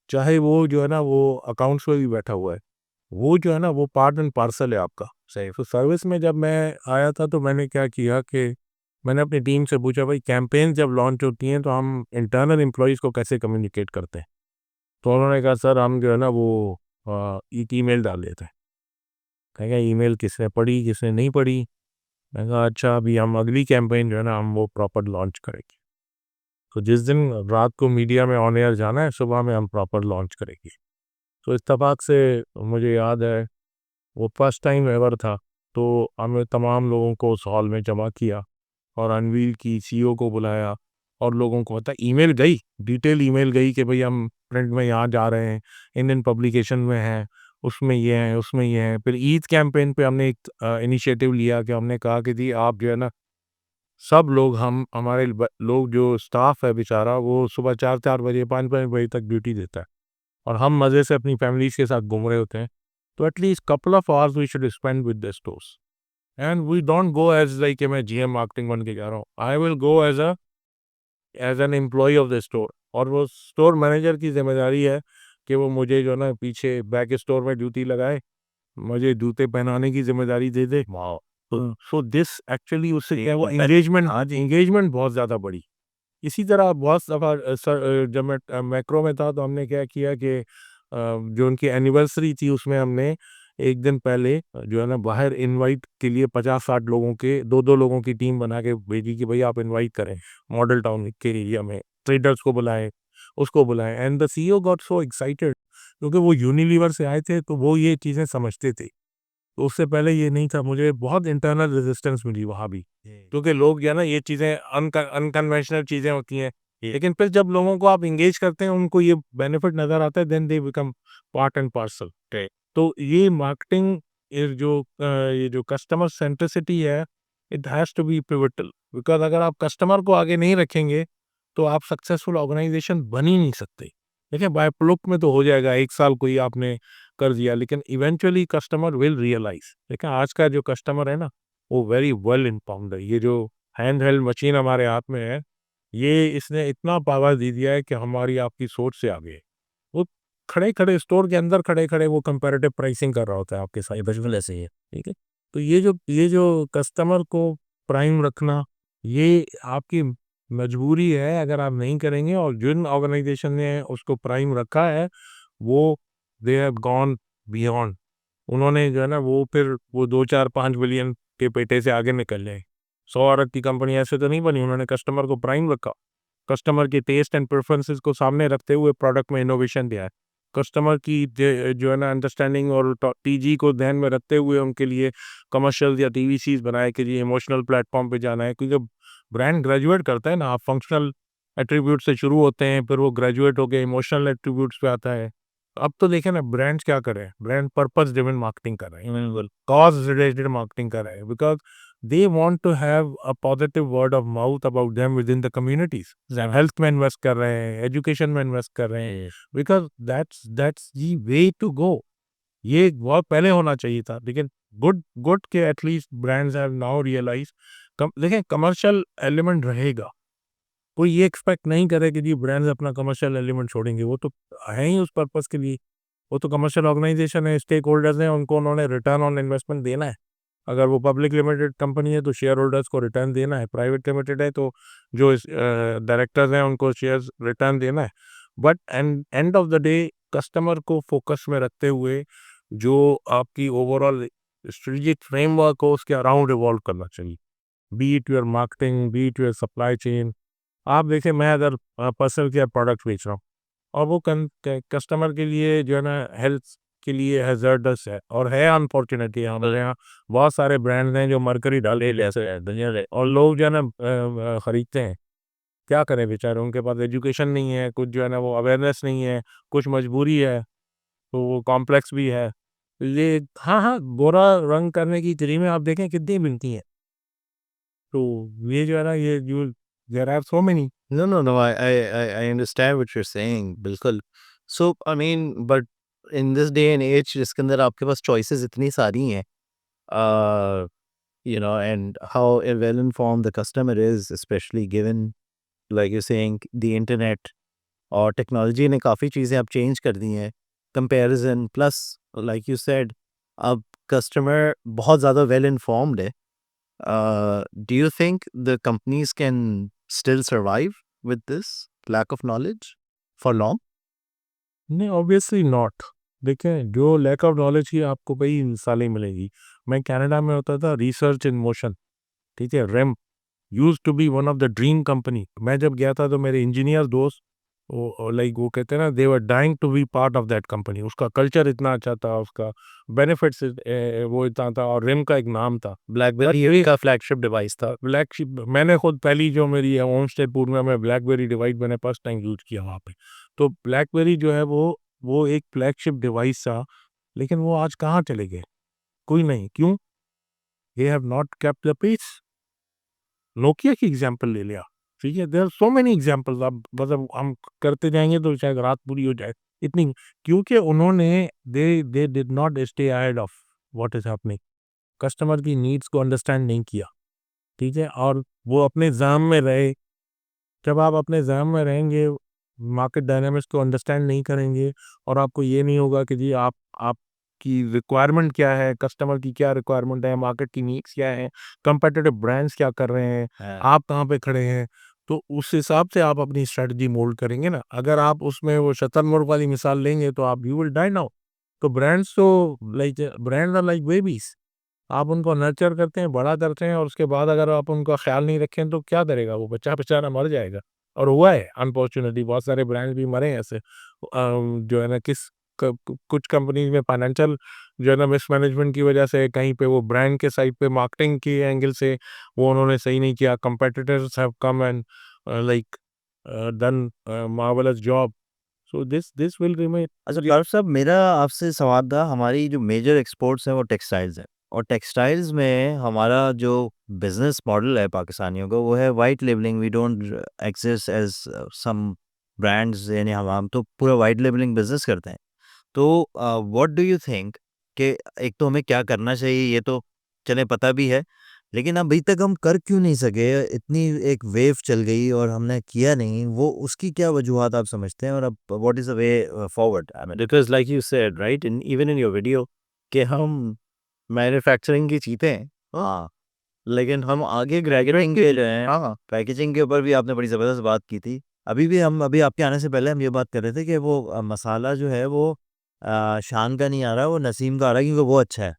चाहे वो जो है ना वो अकाउंट्स में भी बैठा हुआ है, वो जो है ना वो पार्ट एंड पार्सल है आपका। सही। तो सर्विस में जब मैं आया था तो मैंने क्या किया कि मैंने अपनी टीम से पूछा, भाई कैंपेन जब लॉन्च होती हैं तो हम इंटरनल एम्प्लॉयज़ को कैसे कम्युनिकेट करते हैं? तो उन्होंने कहा, सर हम जो है ना वो एक ईमेल डाल देते हैं। कहेगा ईमेल किसने पढ़ी किसने नहीं पढ़ी? मैंने कहा अच्छा, अभी हम अगली कैंपेन जो है ना हम वो प्रॉपर लॉन्च करेंगे। तो जिस दिन रात को मीडिया में ऑन एयर जाना है, सुबह में हम प्रॉपर लॉन्च करेंगे। तो इत्तेफाक से मुझे याद है वो फर्स्ट टाइम एवर था। तो हमने तमाम लोगों को उस हॉल में जमा किया और अनवील की सीईओ को बुलाया और लोगों को पता ईमेल गई, डिटेल ईमेल गई कि भाई हम प्रिंट में यहाँ जा रहे हैं, इंडियन पब्लिकेशन में हैं, उसमें ये हैं उसमें ये हैं। फिर ईद कैंपेन पे हमने एक इनिशिएटिव लिया कि हमने कहा कि जी आप जो है ना सब लोग, हम हमारे लोग जो स्टाफ है बेचारा वो सुबह 4-4 बजे 5-5 बजे तक ड्यूटी देता है और हम मज़े से अपनी फैमिलीज के साथ घूम रहे होते हैं। तो at least couple of hours we should spend with the stores and we don't go as like मैं जीएम मार्केटिंग बन के जा रहा हूँ. I will go as an employee of the store, और वो स्टोर मैनेजर की जिम्मेदारी है कि वो मुझे जो ना पीछे बैक स्टोर में ड्यूटी लगाए, मुझे जूते पहनाने की जिम्मेदारी दे दे. सो दिस एक्चुअली उससे क्या है, वो एंगेजमेंट, हाँ जी, एंगेजमेंट बहुत ज़्यादा बढ़ी. इसी तरह बहुत दफ़ा जब मैं मैक्रो में था तो हमने क्या किया कि जो उनकी एनिवर्सरी थी उसमें हमने एक दिन पहले जो है ना बाहर इनवाइट के लिए 50-60 लोगों के 2-2 लोगों की टीम बना के भेजी कि भाई आप इनवाइट करें मॉडल टाउन के एरिया में, ट्रेडर्स को बुलाएं, उसको बुलाएं. And the CEO got so excited क्योंकि वो यूनिलीवर से आए थे तो वो ये चीज़ें समझते थे. तो उससे पहले ये नहीं था. मुझे बहुत इंटरनल रेजिस्टेंस मिली वहाँ भी, क्योंकि लोग जो है ना ये चीज़ें अनकन्वेंशनल चीज़ें होती हैं, लेकिन फिर जब लोगों को आप एंगेज करते हैं उनको ये बेनिफिट नज़र आता है, then they become part and parcel. तो ये मार्केटिंग, ये जो कस्टमर सेंट्रिसिटी है, it has to be pivotal, because अगर आप कस्टमर को आगे नहीं रखेंगे तो आप सक्सेसफुल ऑर्गेनाइजेशन बन ही नहीं सकते. देखिए बाय प्लुक में तो हो जाएगा, 1 साल कोई आपने कर दिया, लेकिन इवेंचुअली कस्टमर विल रियलाइज. लेकिन आज का जो कस्टमर है ना, वो वेरी वेल इन्फॉर्म्ड है. ये जो हैंड हेल्ड मशीन हमारे हाथ में है, ये इसने इतना पावर दे दिया है कि हमारी आपकी सोच से आगे है. वो खड़े खड़े स्टोर के अंदर खड़े खड़े वो कंपैरेटिव प्राइसिंग कर रहा होता है आपके साथ. बिल्कुल ऐसे ही है. ठीक है. तो ये जो कस्टमर को प्राइम रखना, ये आपकी मजबूरी है अगर आप नहीं करेंगे. और जिन ऑर्गेनाइजेशन ने उसको प्राइम रखा है वो दे हैव गॉन बियॉन्ड. उन्होंने जो है ना वो फिर वो 2-4-5 बिलियन के पेटे से आगे निकल जाए. 100 अरब की कंपनी ऐसे तो नहीं बनी. उन्होंने कस्टमर को प्राइम रखा, कस्टमर के टेस्ट एंड प्रेफरेंसेस को सामने रखते हुए प्रोडक्ट में इनोवेशन दिया है, कस्टमर की जो है ना अंडरस्टैंडिंग और टीजी को ध्यान में रखते हुए उनके लिए कमर्शियल या टीवीसीज बनाए कि जी इमोशनल प्लेटफॉर्म पे जाना है. क्योंकि जब ब्रांड ग्रेजुएट करता है ना, आप फंक्शनल एट्रीब्यूट से शुरू होते हैं, फिर वो ग्रेजुएट होकर इमोशनल एट्रीब्यूट्स पे आता है. अब तो देखें ना ब्रांड्स क्या कर रहे हैं, ब्रांड पर्पस ड्रिवन मार्केटिंग कर रहे हैं, कॉज रिलेटेड मार्केटिंग कर रहे हैं, because they want to have a positive word of mouth about them within the communities. Health में इन्वेस्ट कर रहे हैं, एजुकेशन में इन्वेस्ट कर रहे हैं, because that's the way to go. ये बहुत पहले होना चाहिए था, लेकिन गुड गुड के at least brands have now realize. देखें कमर्शियल एलिमेंट रहेगा, कोई ये एक्सपेक्ट नहीं करे कि जी ब्रांड्स अपना कमर्शियल एलिमेंट छोड़ेंगे. वो तो है ही उस पर्पस के लिए. वो तो कमर्शियल ऑर्गेनाइजेशन है, स्टेक होल्डर्स हैं, उनको उन्होंने रिटर्न ऑन इन्वेस्टमेंट देना है. अगर वो पब्लिक लिमिटेड कंपनी है तो शेयर होल्डर्स को रिटर्न देना है, प्राइवेट लिमिटेड है तो जो डायरेक्टर्स हैं उनको शेयर्स रिटर्न देना है. But and of the day customer को फोकस में रखते हुए जो आपकी ओवरऑल स्ट्रेटेजिक फ्रेमवर्क हो उसके अराउंड इवॉल्व करना चाहिए. B it your marketing, B it your supply chain. आप देखें मैं अगर पर्सनल केयर प्रोडक्ट बेच रहा हूँ और वो कस्टमर के लिए जो है ना हेल्थ के लिए हैजर्डस है, और है अनफॉर्चुनेटली हमारे यहाँ बहुत सारे ब्रांड्स हैं जो मरकरी डाले लेते हैं दुनिया में, और लोग जो है ना खरीदते हैं. क्या करें बेचारे, उनके पास एजुकेशन नहीं है, कुछ जो है ना वो अवेयरनेस नहीं है, कुछ मजबूरी है, तो वो कॉम्प्लेक्स भी है. ये हाँ हाँ, गोरा रंग करने की क्रीमें आप देखें कितनी मिलती हैं. तो ये जो है ना ये you there are so many. No, no, no. I understand what you're saying. बिल्कुल. So I mean, but in this day and age, जिसके अंदर आपके पास choices इतनी सारी हैं, and how well informed the customer is, especially given, like you're saying, the internet और technology ने काफ़ी चीज़ें अब चेंज कर दी हैं. Comparison plus, like you said, अब कस्टमर बहुत ज़्यादा वेल इन्फॉर्म्ड है. Do you think the companies can still survive with this lack of knowledge for long? नहीं, ऑब्वियसली नॉट. देखें जो लैक ऑफ नॉलेज की आपको कई मिसालें मिलेंगी. मैं कनाडा में होता था, रिसर्च इन मोशन, ठीक है, Rem used to be one of the dream company. मैं जब गया था तो मेरे इंजीनियर दोस्त वो लाइक वो कहते हैं ना they were dying to be part of that company. उसका कल्चर इतना अच्छा था, उसका बेनिफिट्स वो इतना था, और रिम का एक नाम था. ब्लैकबेरी का फ्लैगशिप डिवाइस था. ब्लैकशिप मैंने खुद पहली जो मेरी होम स्टे पूर्व में ब्लैकबेरी डिवाइस मैंने फर्स्ट टाइम यूज किया वहाँ पे. तो ब्लैकबेरी जो है वो एक फ्लैगशिप डिवाइस था, लेकिन वो आज कहाँ चले गए, कोई नहीं. क्यों? They have not kept the pace. Nokia की एग्जांपल ले लिया, ठीक है, there are so many examples. अब मतलब हम करते जाएंगे तो शायद रात पूरी हो जाए. इतनी, क्योंकि उन्होंने they did not stay ahead of what is happening, customer की नीड्स को अंडरस्टैंड नहीं किया, ठीक है, और वो अपने जाम में रहे। जब आप अपने जाम में रहेंगे, मार्केट डायनामिक्स को अंडरस्टैंड नहीं करेंगे, और आपको ये नहीं होगा कि जी आपकी रिक्वायरमेंट क्या है, कस्टमर की क्या रिक्वायरमेंट है, मार्केट की नीड्स क्या है, कंपेटिटिव ब्रांड्स क्या कर रहे हैं, हाँ, आप कहाँ पे खड़े हैं, तो उस हिसाब से आप अपनी स्ट्रेटजी मोल्ड करेंगे ना। अगर आप उसमें वो शतरमुर्ग वाली मिसाल लेंगे तो आप यू विल डाइन आउट। तो ब्रांड्स तो like brands are like babies, आप उनको नर्चर करते हैं, बड़ा करते हैं, और उसके बाद अगर आप उनका ख्याल नहीं रखें तो क्या करेगा वो बच्चा बेचारा, मर जाएगा। और हुआ है अनफॉर्चुनेटली, बहुत सारे ब्रांड्स भी मरे हैं ऐसे। जो है ना कुछ कंपनीज में फाइनेंशियल जो है ना मिसमैनेजमेंट की वजह से, कहीं पे वो ब्रांड के साइड पे मार्केटिंग के एंगल से वो उन्होंने सही नहीं किया, competitors have come and like done marvellous job, so this will remain. अच्छा फारूक साहब, मेरा आपसे सवाल था, हमारी जो मेजर एक्सपोर्ट्स हैं वो टेक्सटाइल्स हैं, और टेक्सटाइल्स में हमारा जो बिजनेस मॉडल है पाकिस्तानियों का वो है white labelling. We don't exist as some brands, यानी हम तो पूरा वाइट लेबलिंग बिजनेस करते हैं। तो व्हाट डू यू थिंक कि एक तो हमें क्या करना चाहिए, ये तो चलें पता भी है, लेकिन अभी तक हम कर क्यों नहीं सके? इतनी एक वेव चल गई और हमने किया नहीं, वो उसकी क्या वजूहात आप समझते हैं? और अब what is the way forward? I mean because like you said right, in even in your video, कि हम मैन्युफैक्चरिंग की चीज़ें हैं, हाँ, लेकिन हम आगे पैकेजिंग के जो हैं, हाँ, पैकेजिंग के ऊपर भी आपने बड़ी ज़बरदस्त बात की थी। अभी आपके आने से पहले हम ये बात कर रहे थे कि वो मसाला जो है वो शान का नहीं आ रहा, वो नसीम का आ रहा है, क्योंकि वो अच्छा है।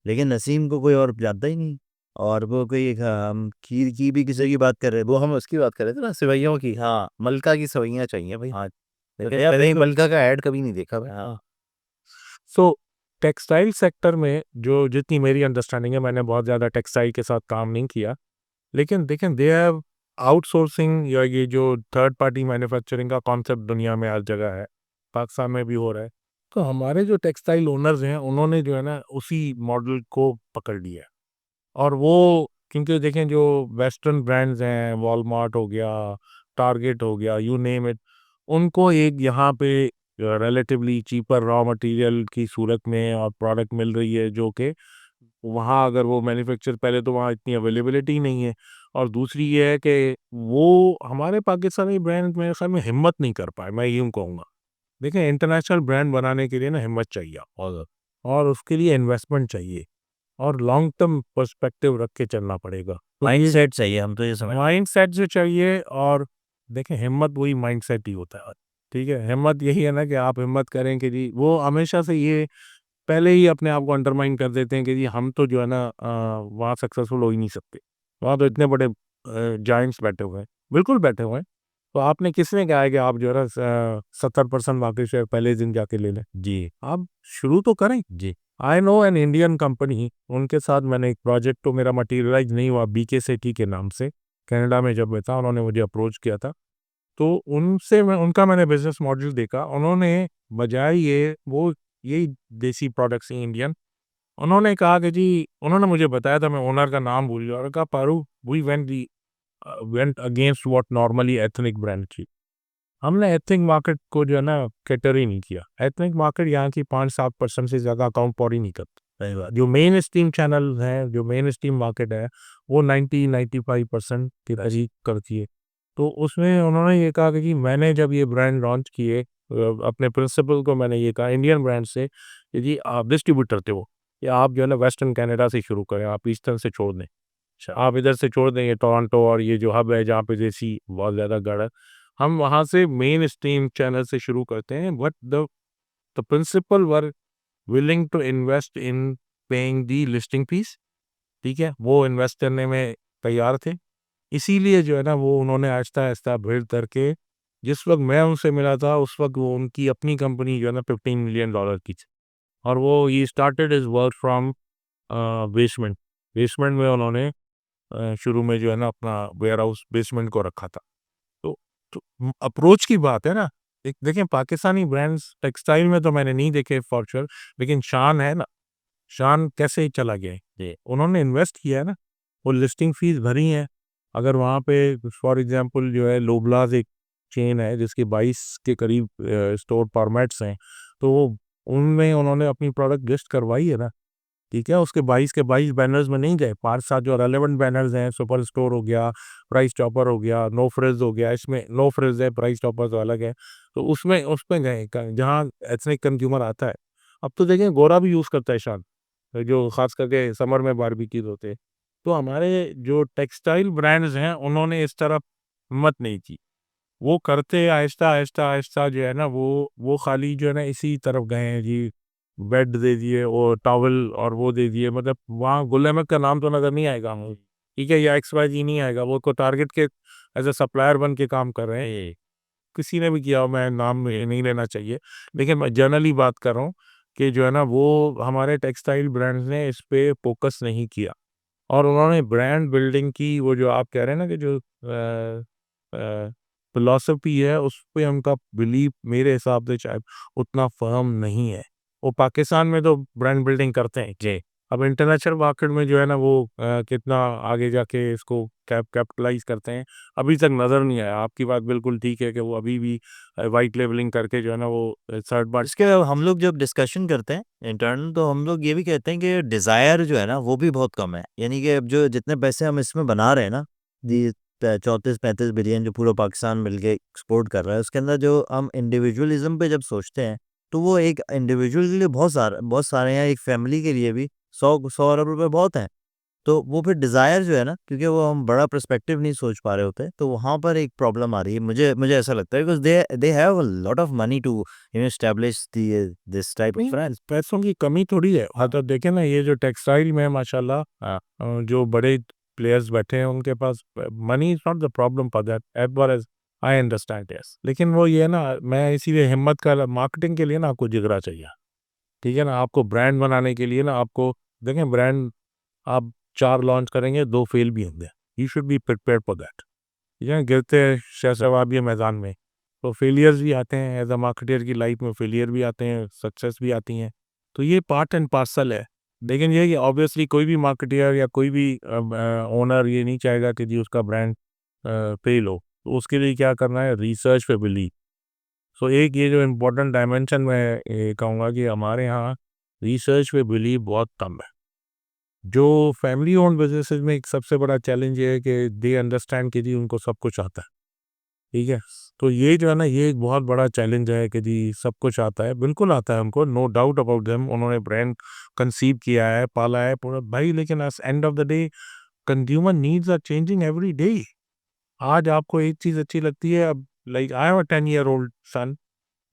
लेकिन नसीम को कोई और जानता ही नहीं, और वो कोई हम खीर की भी किसी की बात कर रहे, वो हम उसकी बात कर रहे थे ना, सेवइयों की। हाँ, मलका की सेवइयाँ चाहिए भाई। हाँ, लेकिन मैंने मलका का ऐड कभी नहीं देखा भाई। हाँ, सो टेक्सटाइल सेक्टर में जो जितनी मेरी अंडरस्टैंडिंग है, मैंने बहुत ज़्यादा टेक्सटाइल के साथ काम नहीं किया, लेकिन देखें दे हैव आउटसोर्सिंग या ये जो थर्ड पार्टी मैन्युफैक्चरिंग का कॉन्सेप्ट दुनिया में हर जगह है, पाकिस्तान में भी हो रहा है। तो हमारे जो टेक्सटाइल ओनर्स हैं उन्होंने जो है ना उसी मॉडल को पकड़ लिया है। और वो क्योंकि देखें जो वेस्टर्न ब्रांड्स हैं, वॉलमार्ट हो गया, टारगेट हो गया, यू नेम इट, उनको एक यहाँ पे रिलेटिवली चीपर रॉ मटेरियल की सूरत में और प्रोडक्ट मिल रही है, जो कि वहाँ अगर वो मैन्युफैक्चर, पहले तो वहाँ इतनी अवेलेबिलिटी नहीं है, और दूसरी ये है कि वो हमारे पाकिस्तानी ब्रांड मेरे ख्याल में हिम्मत नहीं कर पाए, मैं यूँ कहूँगा। देखिए इंटरनेशनल ब्रांड बनाने के लिए ना हिम्मत चाहिए, और उसके लिए इन्वेस्टमेंट चाहिए, और लॉन्ग टर्म पर्सपेक्टिव रख के चलना पड़ेगा। तो माइंड ये सेट चाहिए, हम तो ये समझ। माइंडसेट जो चाहिए, और देखें हिम्मत वही माइंडसेट ही होता है, ठीक है, हिम्मत यही है ना कि आप हिम्मत करें कि जी वो हमेशा से ये पहले ही अपने आप को अंडरमाइन कर देते हैं कि जी हम तो जो है ना वहाँ सक्सेसफुल हो ही नहीं सकते, वहाँ तो इतने बड़े जाइंट्स बैठे हुए हैं, बिल्कुल बैठे हुए हैं। तो आपने किसने कहा है कि आप जो है ना 70% मार्केट शेयर पहले दिन जाके ले लें? जी, आप शुरू तो करें। जी, I know an Indian company, उनके साथ मैंने एक प्रोजेक्ट, तो मेरा मटेरियलाइज नहीं हुआ, बीके सेठी के नाम से, कनाडा में जब मैं था उन्होंने मुझे अप्रोच किया था। तो उनसे मैंने बिजनेस मॉडल देखा, उन्होंने बजाय ये वो यही देसी प्रोडक्ट्स हैं इंडियन, उन्होंने कहा कि जी, उन्होंने मुझे बताया था, मैं ओनर का नाम भूल गया, और कहा पारू we went against what normally ethnic brand थी। हमने एथनिक मार्केट को जो है ना कैटर ही नहीं किया। एथनिक मार्केट यहाँ की 5-7% से ज़्यादा अकाउंट पर ही नहीं करता। सही बात। जो मेन स्ट्रीम चैनल है, जो मेन स्ट्रीम मार्केट है, वो 90-95% की तरजीह करती है। तो उसमें उन्होंने ये कहा कि जी मैंने जब ये ब्रांड लॉन्च किए, अपने प्रिंसिपल को मैंने ये कहा इंडियन ब्रांड से कि जी आप डिस्ट्रीब्यूटर थे वो, कि आप जो है ना वेस्टर्न कनाडा से शुरू करें, आप ईस्टर्न से छोड़ दें। अच्छा, आप इधर से छोड़ दें, ये टोरंटो और ये जो हब है जहाँ पे देसी बहुत ज़्यादा गढ़ है, हम वहाँ से मेन स्ट्रीम चैनल से शुरू करते हैं, but the principal were willing to invest in paying the listing fees, ठीक है? वो इन्वेस्ट करने में तैयार थे। इसीलिए जो है ना वो उन्होंने आहिस्ता-आहिस्ता बिल्ड करके, जिस वक़्त मैं उनसे मिला था उस वक़्त वो उनकी अपनी कंपनी जो है ना $15 मिलियन की थी, और वो he started his work from basement. Basement में उन्होंने शुरू में जो है ना अपना वेयरहाउस बेसमेंट को रखा था। तो अप्रोच की बात है ना। देखें पाकिस्तानी ब्रांड्स टेक्सटाइल में तो मैंने नहीं देखे फॉर श्योर, लेकिन शान है ना, शान कैसे चला गया है? जी, उन्होंने इन्वेस्ट किया है ना, वो लिस्टिंग फीस भरी है। अगर वहाँ पे फॉर एग्जांपल जो है लोबलाज़ एक चेन है जिसकी 22 के करीब स्टोर फॉर्मेट्स हैं, तो उनमें उन्होंने अपनी प्रोडक्ट लिस्ट करवाई है ना, ठीक है। उसके 22 के 22 बैनर्स में नहीं गए, 5-7 जो रेलेवेंट बैनर्स हैं, सुपर स्टोर हो गया, प्राइस चॉपर हो गया, नो फ्रिज हो गया, इसमें नो फ्रिज है, प्राइस चॉपर तो अलग है, तो उसमें गए जहाँ एथनिक कंज्यूमर आता है। अब तो देखें गोरा भी यूज़ करता है शान, जो खास करके समर में बारबेक्यूज होते हैं। तो हमारे जो टेक्सटाइल ब्रांड्स हैं उन्होंने इस तरफ हिम्मत नहीं की, वो करते आहिस्ता आहिस्ता आहिस्ता जो है ना, वो खाली जो है ना इसी तरफ गए हैं जी, बेड दे दिए और टॉवल और वो दे दिए, मतलब वहाँ गुल अहमद का नाम तो नज़र नहीं आएगा हमें, ठीक है, या XYZ नहीं आएगा, वो को टारगेट के एज ए सप्लायर बन के काम कर रहे हैं। किसी ने भी किया हो, मैं नाम नहीं लेना चाहिए, लेकिन मैं जनरली बात कर रहा हूँ कि जो है ना वो हमारे टेक्सटाइल ब्रांड्स ने इस पे फोकस नहीं किया, और उन्होंने ब्रांड बिल्डिंग की वो जो आप कह रहे हैं ना कि जो फिलॉसफी है उस पे उनका बिलीव मेरे हिसाब से शायद उतना फर्म नहीं है। वो पाकिस्तान में तो ब्रांड बिल्डिंग करते हैं जी, अब इंटरनेशनल मार्केट में जो है ना वो कितना आगे जाके इसको कैपिटलाइज करते हैं, अभी तक नज़र नहीं आया। आपकी बात बिल्कुल ठीक है कि वो अभी भी वाइट लेबलिंग करके जो है ना वो थर्ड पार्टी। इसके हम लोग जब डिस्कशन करते हैं इंटरनल, तो हम लोग ये भी कहते हैं कि डिज़ायर जो है ना वो भी बहुत कम है। यानी कि अब जो जितने पैसे हम इसमें बना रहे हैं ना, जी 34-35 बिलियन जो पूरा पाकिस्तान मिल के एक्सपोर्ट कर रहा है, उसके अंदर जो हम इंडिविजुअलिज्म पे जब सोचते हैं, तो वो एक इंडिविजुअल के लिए बहुत सारे हैं, एक फैमिली के लिए भी 100 अरब रुपए बहुत हैं। तो वो फिर डिज़ायर जो है ना, क्योंकि वो हम बड़ा पर्सपेक्टिव नहीं सोच पा रहे होते, तो वहाँ पर एक प्रॉब्लम आ रही है। मुझे ऐसा लगता है, because they have a lot of money to establish this type of नहीं, ब्रांड्स। पैसों की कमी थोड़ी है। हाँ, तो देखें ना ये जो टेक्सटाइल में माशाल्लाह जो बड़े प्लेयर्स बैठे हैं उनके पास money is not the problem for that as far as I understand, yes. लेकिन वो ये है ना, मैं इसीलिए हिम्मत का मार्केटिंग के लिए ना आपको जिगरा चाहिए, ठीक है ना? आपको ब्रांड बनाने के लिए ना आपको देखें ब्रांड आप 4 लॉन्च करेंगे, 2 फेल भी होंगे। You should be prepared for that. ये गिरते शहसवार भी है मैदान में, तो फेलियर्स भी आते हैं, एज अ मार्केटर की लाइफ में फेलियर भी आते हैं, सक्सेस भी आती हैं, तो ये पार्ट एंड पार्सल है। लेकिन ये है कि ऑब्वियसली कोई भी मार्केटर या कोई भी ओनर ये नहीं चाहेगा कि जी उसका ब्रांड फेल हो, तो उसके लिए क्या करना है, रिसर्च पे बिलीव। सो एक ये जो इम्पोर्टेंट डायमेंशन मैं ये कहूँगा कि हमारे यहाँ रिसर्च पे बिलीव बहुत कम है। जो फैमिली ओन्ड बिजनेसेस में एक सबसे बड़ा चैलेंज ये है कि दे अंडरस्टैंड कि जी उनको सब कुछ आता है, ठीक है? तो ये जो है ना ये एक बहुत बड़ा चैलेंज है कि जी सब कुछ आता है, बिल्कुल आता है हमको, नो डाउट अबाउट देम, उन्होंने ब्रांड कंसीव किया है, पाला है पूरा भाई, लेकिन at end of the day consumer needs are changing every day. आज आपको एक चीज़ अच्छी लगती है, अब like I have a 10 year old son,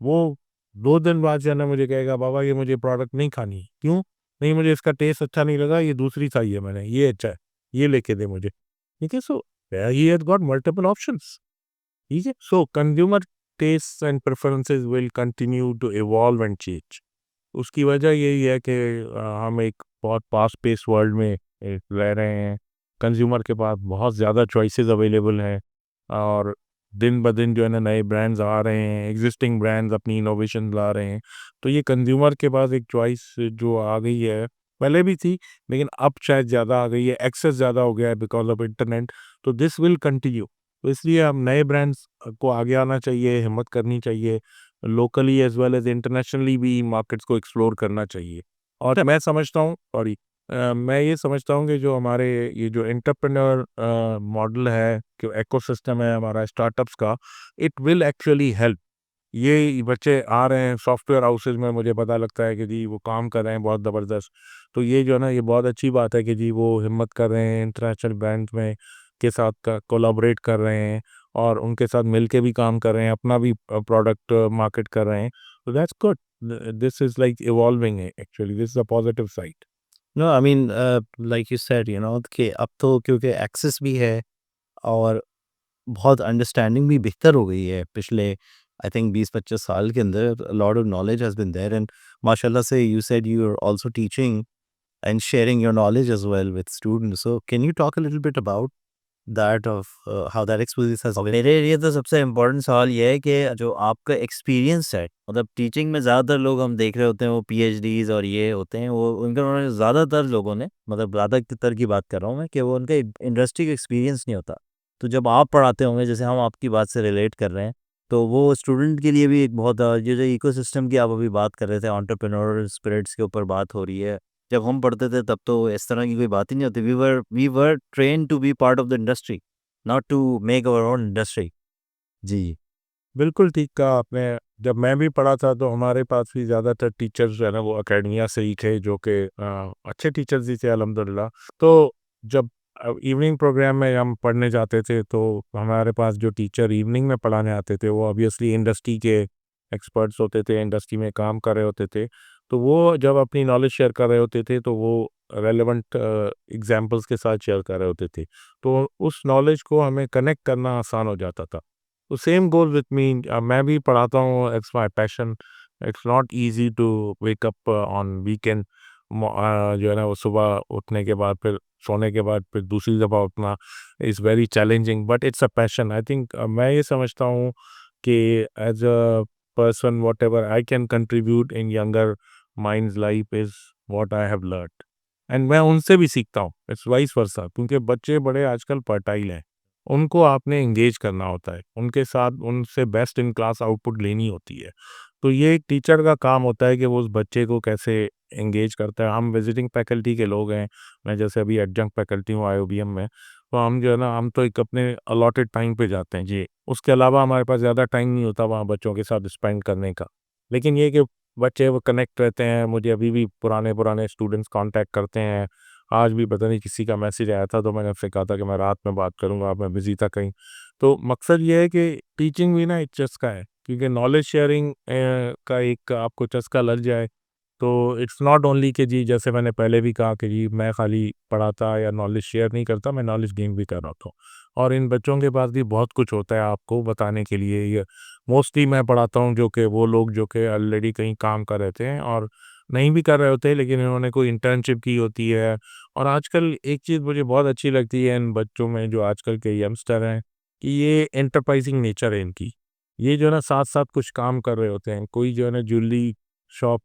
वो 2 दिन बाद जो है ना मुझे कहेगा बाबा ये मुझे प्रोडक्ट नहीं खानी है। क्यों? नहीं मुझे इसका टेस्ट अच्छा नहीं लगा, ये दूसरी खाई है मैंने, ये अच्छा है, ये लेके दे मुझे। ठीक है? So he has got multiple options. ठीक है? So consumer tastes and preferences will continue to evolve and change. उसकी वजह यही है कि हम एक बहुत फास्ट पेस वर्ल्ड में रह रहे हैं। कंज्यूमर के पास बहुत ज़्यादा चॉइसेस अवेलेबल हैं, और दिन ब दिन जो है ना नए ब्रांड्स आ रहे हैं, एग्जिस्टिंग ब्रांड्स अपनी इनोवेशन ला रहे हैं। तो ये कंज्यूमर के पास एक चॉइस जो आ गई है, पहले भी थी लेकिन अब शायद ज़्यादा आ गई है, एक्सेस ज़्यादा हो गया है बिकॉज ऑफ इंटरनेट। तो दिस विल कंटिन्यू। तो इसलिए हम नए ब्रांड्स को आगे आना चाहिए, हिम्मत करनी चाहिए, locally as well as internationally भी मार्केट्स को एक्सप्लोर करना चाहिए। और मैं समझता हूँ सॉरी मैं ये समझता हूँ कि जो हमारे ये जो एंटरप्रेन्योर मॉडल है, जो इकोसिस्टम है हमारा स्टार्टअप्स का, इट विल एक्चुअली हेल्प। ये बच्चे आ रहे हैं सॉफ्टवेयर हाउसेज में, मुझे पता लगता है कि जी वो काम कर रहे हैं बहुत ज़बरदस्त। तो ये जो है ना ये बहुत अच्छी बात है कि जी वो हिम्मत कर रहे हैं, इंटरनेशनल ब्रांड्स में के साथ का कोलैबोरेट कर रहे हैं, और उनके साथ मिल के भी काम कर रहे हैं, अपना भी प्रोडक्ट मार्केट कर रहे हैं। तो that's good. This is like evolving actually, this is a positive side. No I mean like you said कि अब तो क्योंकि एक्सेस भी है और बहुत अंडरस्टैंडिंग भी बेहतर हो गई है पिछले आई थिंक 20-25 साल के अंदर। Lot of knowledge has been there and माशाल्लाह से you said you are also teaching and sharing your knowledge as well with students. So can you talk a little bit about that of how that experience has been? मेरे लिए तो सबसे important सवाल ये है कि जो आपका एक्सपीरियंस है, मतलब टीचिंग में ज़्यादातर लोग हम देख रहे होते हैं वो पीएचडीज और ये होते हैं, वो उनका उन्होंने ज़्यादातर लोगों ने, मतलब ज़्यादातर की बात कर रहा हूँ मैं, कि वो उनका इंडस्ट्री का एक्सपीरियंस नहीं होता। तो जब आप पढ़ाते होंगे, जैसे हम आपकी बात से रिलेट कर रहे हैं, तो वो स्टूडेंट के लिए भी एक बहुत ये जो इकोसिस्टम की आप अभी बात कर रहे थे, एंटरप्रेन्योर स्पिरिट्स के ऊपर बात हो रही है। जब हम पढ़ते थे तब तो इस तरह की कोई बात ही नहीं होती। We were train to be part of the industry, not to make our own industry. जी। बिल्कुल ठीक कहा आपने। जब मैं भी पढ़ा था तो हमारे पास भी ज़्यादातर टीचर्स जो है ना वो अकेडमिया से ही थे, जो कि अच्छे टीचर्स ही थे अल्हम्दुलिल्लाह। तो जब इवनिंग प्रोग्राम में हम पढ़ने जाते थे तो हमारे पास जो टीचर इवनिंग में पढ़ाने आते थे वो ऑब्वियसली इंडस्ट्री के एक्सपर्ट्स होते थे, इंडस्ट्री में काम कर रहे होते थे। तो वो जब अपनी नॉलेज शेयर कर रहे होते थे तो वो रेलेवेंट एग्जाम्पल्स के साथ शेयर कर रहे होते थे। तो उस नॉलेज को हमें कनेक्ट करना आसान हो जाता था। तो सेम गोज़ विथ मी। मैं भी पढ़ाता हूँ, it's my passion. It's not easy to wake up on weekend. जो है ना वो सुबह उठने के बाद फिर सोने के बाद फिर दूसरी दफ़ा उठना is very challenging, but it's a passion. I think मैं ये समझता हूँ कि as a person whatever I can contribute in younger minds life is what I have learned. And मैं उनसे भी सीखता हूँ, इट्स वाइस वर्सा, क्योंकि बच्चे बड़े आजकल फर्टाइल हैं। उनको आपने एंगेज करना होता है, उनके साथ उनसे बेस्ट इन क्लास आउटपुट लेनी होती है। तो ये एक टीचर का काम होता है कि वो उस बच्चे को कैसे एंगेज करता है। हम विजिटिंग फैकल्टी के लोग हैं, मैं जैसे अभी एडजंक्ट फैकल्टी हूँ आईओबीएम में, तो हम जो है ना हम तो एक अपने अलॉटेड टाइम पे जाते हैं जी। उसके अलावा हमारे पास ज़्यादा टाइम नहीं होता वहाँ बच्चों के साथ स्पेंड करने का। लेकिन ये कि बच्चे वो कनेक्ट रहते हैं, मुझे अभी भी पुराने स्टूडेंट्स कॉन्टैक्ट करते हैं। आज भी पता नहीं किसी का मैसेज आया था तो मैंने उससे कहा था कि मैं रात में बात करूँगा, अब मैं बिज़ी था कहीं। तो मकसद ये है कि टीचिंग भी ना एक चस्का है, क्योंकि नॉलेज शेयरिंग का एक आपको चस्का लग जाए तो इट्स नॉट ओनली कि जी जैसे मैंने पहले भी कहा कि जी मैं खाली पढ़ाता या नॉलेज शेयर नहीं करता, मैं नॉलेज गेन भी कर रहा था। और इन बच्चों के पास भी बहुत कुछ होता है आपको बताने के लिए। ये मोस्टली मैं पढ़ाता हूँ जो कि वो लोग जो कि ऑलरेडी कहीं काम कर रहे थे और नहीं भी कर रहे होते, लेकिन इन्होंने कोई इंटर्नशिप की होती है। और आजकल एक चीज़ मुझे बहुत अच्छी लगती है इन बच्चों में, जो आजकल के यंगस्टर हैं, कि ये एंटरप्राइजिंग नेचर है इनकी। ये जो है ना साथ-साथ कुछ काम कर रहे होते हैं। कोई जो है ना ज्वेलरी शॉप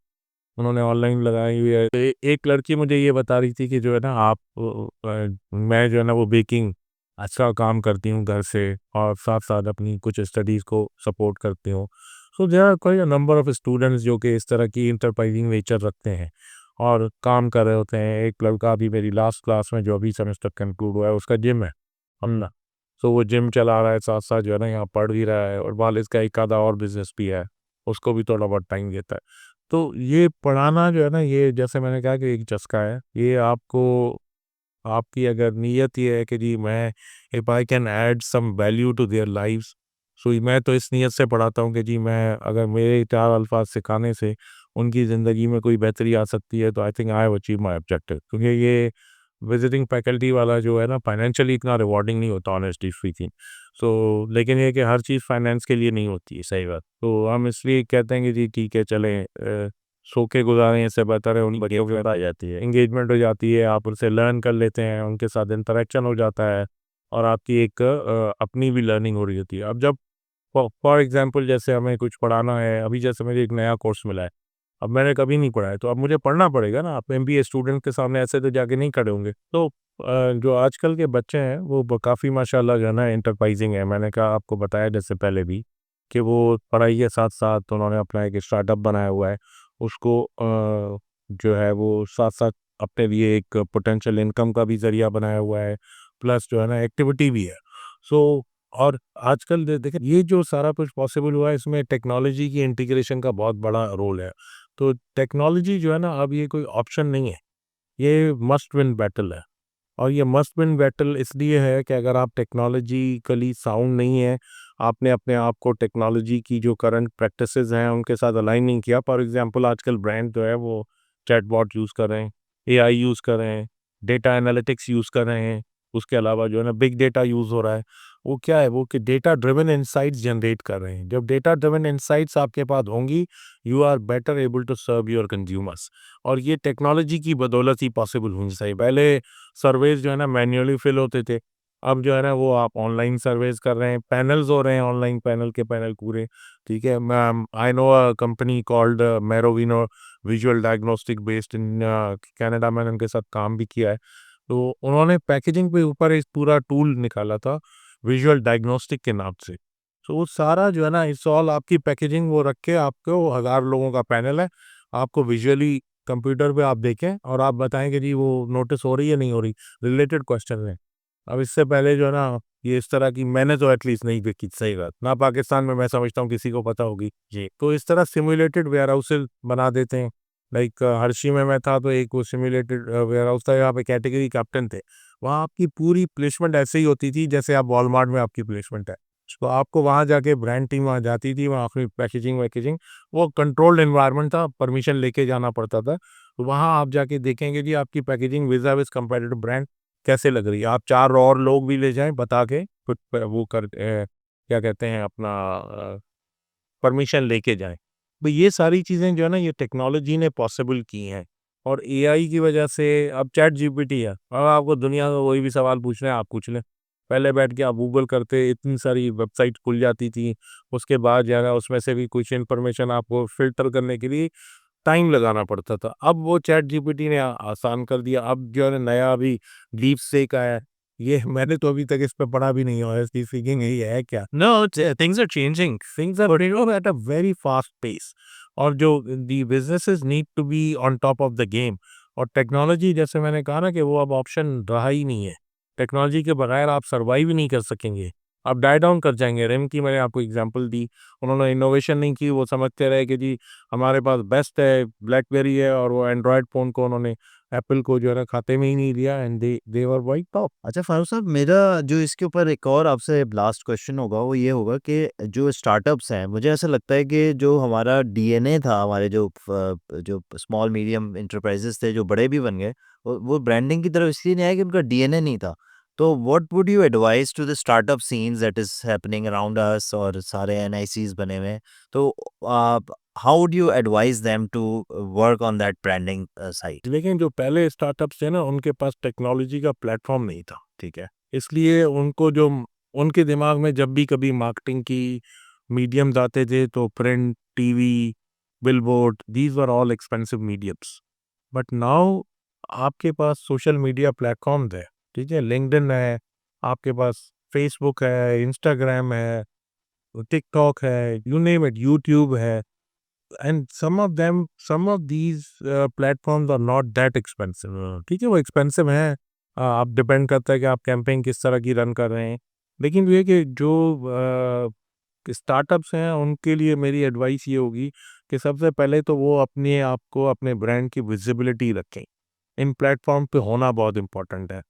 उन्होंने ऑनलाइन लगाई हुई है। एक लड़की मुझे ये बता रही थी कि जो है ना आप मैं जो है ना वो बेकिंग अच्छा काम करती हूँ घर से और साथ-साथ अपनी कुछ स्टडीज़ को सपोर्ट करती हूँ। So there are quite a number of students जो कि इस तरह की एंटरप्राइजिंग नेचर रखते हैं और काम कर रहे होते हैं। एक लड़का अभी मेरी लास्ट क्लास में जो अभी सेमेस्टर कंक्लूड हुआ है, उसका जिम है अपना। सो वो जिम चला रहा है, साथ-साथ जो है ना यहाँ पढ़ भी रहा है और वालिद का एक आधा और बिज़नेस भी है, उसको भी थोड़ा बहुत टाइम देता है। तो ये पढ़ाना जो है ना, ये जैसे मैंने कहा कि एक चस्का है। ये आपको आपकी अगर नीयत ये है कि जी मैं if I can add some value to their lives, so मैं तो इस नीयत से पढ़ाता हूँ कि जी मैं अगर मेरे 4 अल्फाज सिखाने से उनकी ज़िंदगी में कोई बेहतरी आ सकती है तो I think I have achieved my objective. क्योंकि ये विजिटिंग फैकल्टी वाला जो है ना फाइनेंशियली इतना रिवॉर्डिंग नहीं होता ऑनेस्टली स्पीकिंग। सो लेकिन ये कि हर चीज़ फाइनेंस के लिए नहीं होती है, सही बात। तो हम इसलिए कहते हैं कि जी ठीक है चलें, सो के गुज़ारें, इससे बेहतर है उन बच्चों के आ जाती है। एंगेजमेंट हो जाती है, आप उनसे लर्न कर लेते हैं, उनके साथ इंटरेक्शन हो जाता है और आपकी एक अपनी भी लर्निंग हो रही होती है। अब जब फॉर एग्ज़ाम्पल जैसे हमें कुछ पढ़ाना है, अभी जैसे मुझे एक नया कोर्स मिला है, अब मैंने कभी नहीं पढ़ा है, तो अब मुझे पढ़ना पड़ेगा ना, आप एमबीए स्टूडेंट के सामने ऐसे तो जाके नहीं खड़े होंगे। तो जो आजकल के बच्चे हैं, वो काफ़ी माशाल्लाह जो है ना एंटरप्राइज़िंग है। मैंने कहा आपको बताया जैसे पहले भी कि वो पढ़ाई के साथ-साथ उन्होंने अपना एक स्टार्टअप बनाया हुआ है। उसको जो है वो साथ-साथ अपने लिए एक पोटेंशियल इनकम का भी ज़रिया बनाया हुआ है, प्लस जो है ना एक्टिविटी भी है। सो और आजकल देखिए ये जो सारा कुछ पॉसिबल हुआ है, इसमें टेक्नोलॉजी की इंटीग्रेशन का बहुत बड़ा रोल है। तो टेक्नोलॉजी जो है ना अब ये कोई ऑप्शन नहीं है, ये मस्ट विन बैटल है। और ये मस्ट विन बैटल इसलिए है कि अगर आप टेक्नोलॉजिकली साउंड नहीं है, आपने अपने आप को टेक्नोलॉजी की जो करंट प्रैक्टिसेस हैं उनके साथ अलाइन नहीं किया। फॉर एग्जांपल आजकल ब्रांड जो है वो चैटबॉट यूज़ कर रहे हैं, एआई यूज़ कर रहे हैं, डेटा एनालिटिक्स यूज़ कर रहे हैं, उसके अलावा जो है ना बिग डेटा यूज़ हो रहा है। वो क्या है, वो कि डेटा ड्रिवन इनसाइट्स जनरेट कर रहे हैं। जब डेटा ड्रिवन इनसाइट्स आपके पास होंगी, you are better able to serve your consumers. और ये टेक्नोलॉजी की बदौलत ही पॉसिबल हुई सही। पहले सर्वेज़ जो है ना मैन्युअली फिल होते थे। अब जो है ना वो आप ऑनलाइन सर्वेज़ कर रहे हैं, पैनल्स हो रहे हैं ऑनलाइन, पैनल के पैनल पूरे, ठीक है? I know a company called Marovino, visual diagnostic based in Canada. मैंने उनके साथ काम भी किया है। तो उन्होंने पैकेजिंग पे ऊपर एक पूरा टूल निकाला था विजुअल डायग्नोस्टिक के नाम से। तो वो सारा जो है ना इट्स ऑल आपकी पैकेजिंग वो रख के आपको 1000 लोगों का पैनल है, आपको विजुअली कंप्यूटर पे आप देखें और आप बताएं कि जी वो नोटिस हो रही है नहीं हो रही, रिलेटेड क्वेश्चन है। अब इससे पहले जो है ना ये इस तरह की मैंने तो एटलीस्ट नहीं देखी, सही बात ना पाकिस्तान में मैं समझता हूँ किसी को पता होगी जी। तो इस तरह सिमुलेटेड वेयर हाउसेज बना देते हैं। लाइक हर्षी में मैं था तो एक वो सिमुलेटेड वेयर हाउस था, यहाँ पे कैटेगरी कैप्टन थे। वहाँ आपकी पूरी प्लेसमेंट ऐसे ही होती थी जैसे आप वॉलमार्ट में आपकी प्लेसमेंट है। तो आपको वहाँ जाके ब्रांड टीम वहाँ जाती थी, वहाँ अपनी पैकेजिंग वैकेजिंग, वो कंट्रोल्ड एनवायरनमेंट था, परमिशन लेके जाना पड़ता था। तो वहाँ आप जाके देखेंगे जी आपकी पैकेजिंग विज़ कंपैरेटिव ब्रांड कैसे लग रही है। आप 4 और लोग भी ले जाएँ बता के खुद प वो क्या कहते हैं अपना परमिशन लेके जाएँ। तो ये सारी चीज़ें जो है ना ये टेक्नोलॉजी ने पॉसिबल की हैं और एआई की वजह से अब चैट जीपीटी है। अब आपको दुनिया का कोई भी सवाल पूछना है आप पूछ लें। पहले बैठ के आप गूगल करते इतनी सारी वेबसाइट खुल जाती थी। उसके बाद जो है ना उसमें से भी कुछ इन्फॉर्मेशन आपको फ़िल्टर करने के लिए टाइम लगाना पड़ता था। अब वो चैट जीपीटी ने आसान कर दिया। अब जो है ना नया अभी डीपसीक आया है। ये मैंने तो अभी तक इस पे पढ़ा भी नहीं है इसकी सीखिंग यही है क्या? No, things are changing. Things are going at a very fast pace और जो the businesses need to be on top of the game और टेक्नोलॉजी जैसे मैंने कहा ना कि वो अब ऑप्शन रहा ही नहीं है। टेक्नोलॉजी के बगैर आप सर्वाइव ही नहीं कर सकेंगे। आप डाई डाउन कर जाएँगे। रिम की मैंने आपको एग्ज़ाम्पल दी। उन्होंने इनोवेशन नहीं की, वो समझते रहे कि जी हमारे पास बेस्ट है, ब्लैकबेरी है और वो एंड्रॉयड फ़ोन को उन्होंने एप्पल को जो है ना खाते में ही नहीं लिया and they were wiped out. अच्छा फारूक साहब, मेरा जो इसके ऊपर एक और आपसे लास्ट क्वेश्चन होगा वो ये होगा कि जो स्टार्टअप्स हैं, मुझे ऐसा लगता है कि जो हमारा डीएनए था, हमारे जो स्मॉल मीडियम एंटरप्राइजेस थे जो बड़े भी बन गए, वो ब्रांडिंग की तरफ इसलिए नहीं आया कि उनका डीएनए नहीं था। तो what would you advise to the startup scenes that is happening around us, और सारे एनआईसीज बने हुए हैं, तो आप how would you advise them to work on that branding side? लेकिन जो पहले स्टार्टअप्स थे ना उनके पास टेक्नोलॉजी का प्लेटफ़ॉर्म नहीं था, ठीक है? इसलिए उनको जो उनके दिमाग में जब भी कभी मार्केटिंग की मीडियम्स आते थे तो print, TV, billboard these were all expensive mediums. But now आपके पास सोशल मीडिया प्लेटफ़ॉर्म्स है, ठीक है? लिंक्डइन है, आपके पास फेसबुक है, इंस्टाग्राम है, टिकटॉक है, यू नेम इट, यूट्यूब है। And some of these platforms are not that expensive। ठीक है वो एक्सपेंसिव हैं। आप डिपेंड करता है कि आप कैंपेन किस तरह की रन कर रहे हैं। लेकिन ये कि जो स्टार्टअप्स हैं उनके लिए मेरी एडवाइस ये होगी कि सबसे पहले तो वो अपने आप को अपने ब्रांड की विजिबिलिटी रखें। इन प्लेटफॉर्म पे होना बहुत इंपॉर्टेंट है।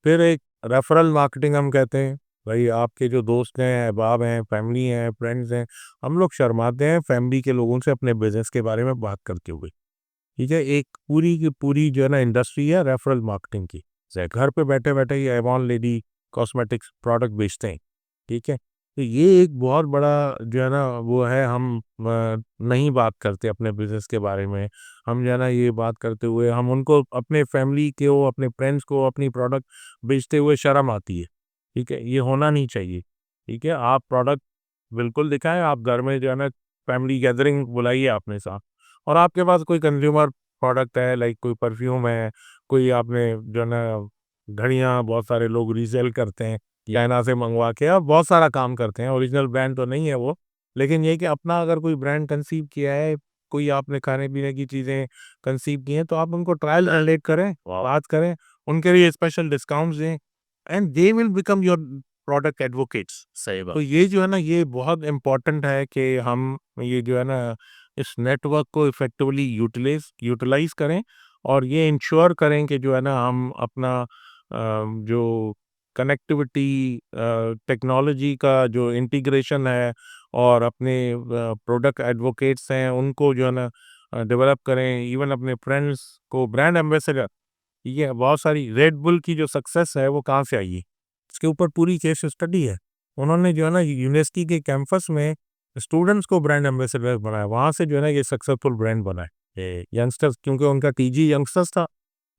फिर एक रेफरल मार्केटिंग हम कहते हैं, भाई आपके जो दोस्त हैं, अहबाब हैं, फैमिली हैं, फ्रेंड्स हैं, हम लोग शर्माते हैं फैमिली के लोगों से अपने बिज़नेस के बारे में बात करते हुए। ठीक है? एक पूरी की पूरी जो है ना इंडस्ट्री है रेफरल मार्केटिंग की। जैसे घर पे बैठे-बैठे ही एवॉन लेडी कॉस्मेटिक्स प्रोडक्ट बेचते हैं, ठीक है? तो ये एक बहुत बड़ा जो है ना वो है हम नहीं बात करते अपने बिज़नेस के बारे में। हम जो है ना ये बात करते हुए हम उनको अपने फैमिली को, अपने फ्रेंड्स को अपनी प्रोडक्ट बेचते हुए शर्म आती है, ठीक है? ये होना नहीं चाहिए, ठीक है? आप प्रोडक्ट बिल्कुल दिखाएँ, आप घर में जो है ना फैमिली गैदरिंग बुलाइए अपने साथ और आपके पास कोई कंज्यूमर प्रोडक्ट है लाइक कोई परफ्यूम है, कोई आपने जो है ना घड़ियाँ बहुत सारे लोग रीसेल करते हैं, चाइना से मंगवा के आप बहुत सारा काम करते हैं, ओरिजिनल ब्रांड तो नहीं है वो, लेकिन ये कि अपना अगर कोई ब्रांड कंसीव किया है, कोई आपने खाने-पीने की चीज़ें कंसीव की हैं, तो आप उनको ट्रायल रिलेट करें, बात करें, उनके लिए स्पेशल डिस्काउंट्स दें and they will become your product advocates. सही बात। तो ये जो है ना, ये बहुत इम्पोर्टेंट है कि हम ये जो है ना, इस नेटवर्क को इफ़ेक्टिवली यूटिलाइज़ करें और ये इंश्योर करें कि जो है ना, हम अपना जो कनेक्टिविटी टेक्नोलॉजी का जो इंटीग्रेशन है और अपने प्रोडक्ट एडवोकेट्स हैं, उनको जो है ना डेवलप करें। इवन अपने फ्रेंड्स को ब्रांड एम्बेसडर, ये बहुत सारी रेड बुल की जो सक्सेस है, वो कहाँ से आई है? इसके ऊपर पूरी केस स्टडी है। उन्होंने जो है ना यूनिवर्सिटी के कैंपस में स्टूडेंट्स को ब्रांड एम्बेसडर बनाया, वहाँ से जो है ना ये सक्सेसफुल ब्रांड बना है। यंगस्टर्स क्योंकि उनका टीजी यंगस्टर्स था,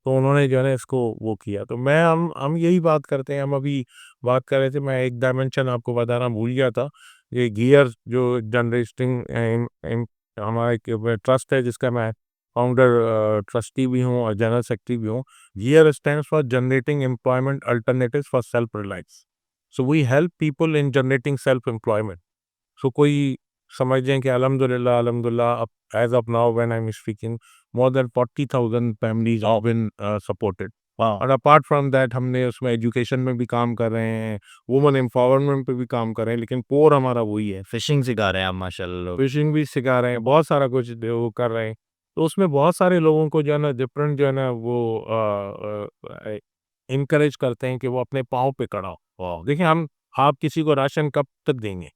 तो उन्होंने जो है ना इसको वो किया। तो मैं हम यही बात करते हैं, हम अभी बात कर रहे थे, मैं एक डायमेंशन आपको बताना भूल गया था। ये गियर जो जनरेटिंग हमारा एक ट्रस्ट है जिसका मैं फाउंडर ट्रस्टी भी हूँ और जनरल सेक्रेटरी भी हूँ। GEAR stands for generating employment alternatives for self reliance. So we help people in generating self employment. So कोई समझ जाएं कि अल्हम्दुलिल्लाह अल्हम्दुलिल्लाह अब as of now when I am speaking more than 40,000 families have been supported. वाह! और apart from that हमने उसमें एजुकेशन में भी काम कर रहे हैं, वुमेन एम्पावरमेंट पे भी काम कर रहे हैं, लेकिन कोर हमारा वही है। फिशिंग सिखा रहे हैं आप माशाल्लाह लोग। फिशिंग भी सिखा रहे हैं, बहुत सारा कुछ वो कर रहे हैं। तो उसमें बहुत सारे लोगों को जो है ना डिफरेंट जो है ना वो इनकरेज करते हैं कि वो अपने पाँव पे खड़ा हो। वाह! देखिए आप किसी को राशन कब तक देंगे?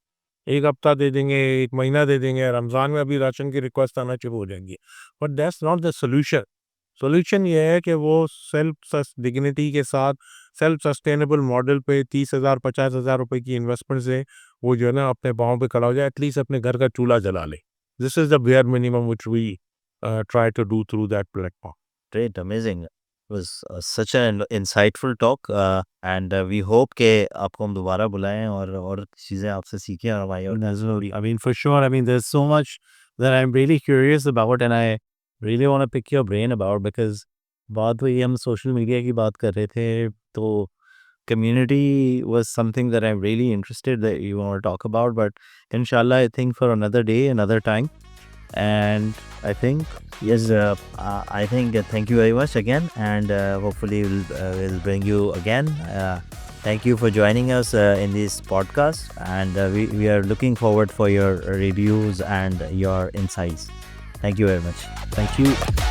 1 हफ्ता दे देंगे, 1 महीना दे देंगे, रमज़ान में अभी राशन की रिक्वेस्ट आना शुरू हो जाएँगी। But that's not the solution. Solution ये है कि वो डिग्निटी के साथ सेल्फ सस्टेनेबल मॉडल पे 30,000 50,000 रुपए की इन्वेस्टमेंट से वो जो है ना अपने पाँव पे खड़ा हो जाए, एटलीस्ट अपने घर का चूल्हा जला ले। This is the bare minimum which we try to do through that platform. Great, amazing. was such an insightful talk and we hope कि आपको हम दोबारा बुलाएं और चीज़ें आपसे सीखें और हमारी और Absolutely. I mean, for sure. I mean, there's so much that I'm really curious about, and I really want to pick your brain about because बात हुई हम सोशल मीडिया की बात कर रहे थे तो community was something that I'm really interested that you want to talk about, but inshallah I think for another day, another time. And I think yes, I think thank you very much again and hopefully we'll bring you again. Thank you for joining us in this podcast and we are looking forward for your reviews and your insights. Thank you very much. thank you.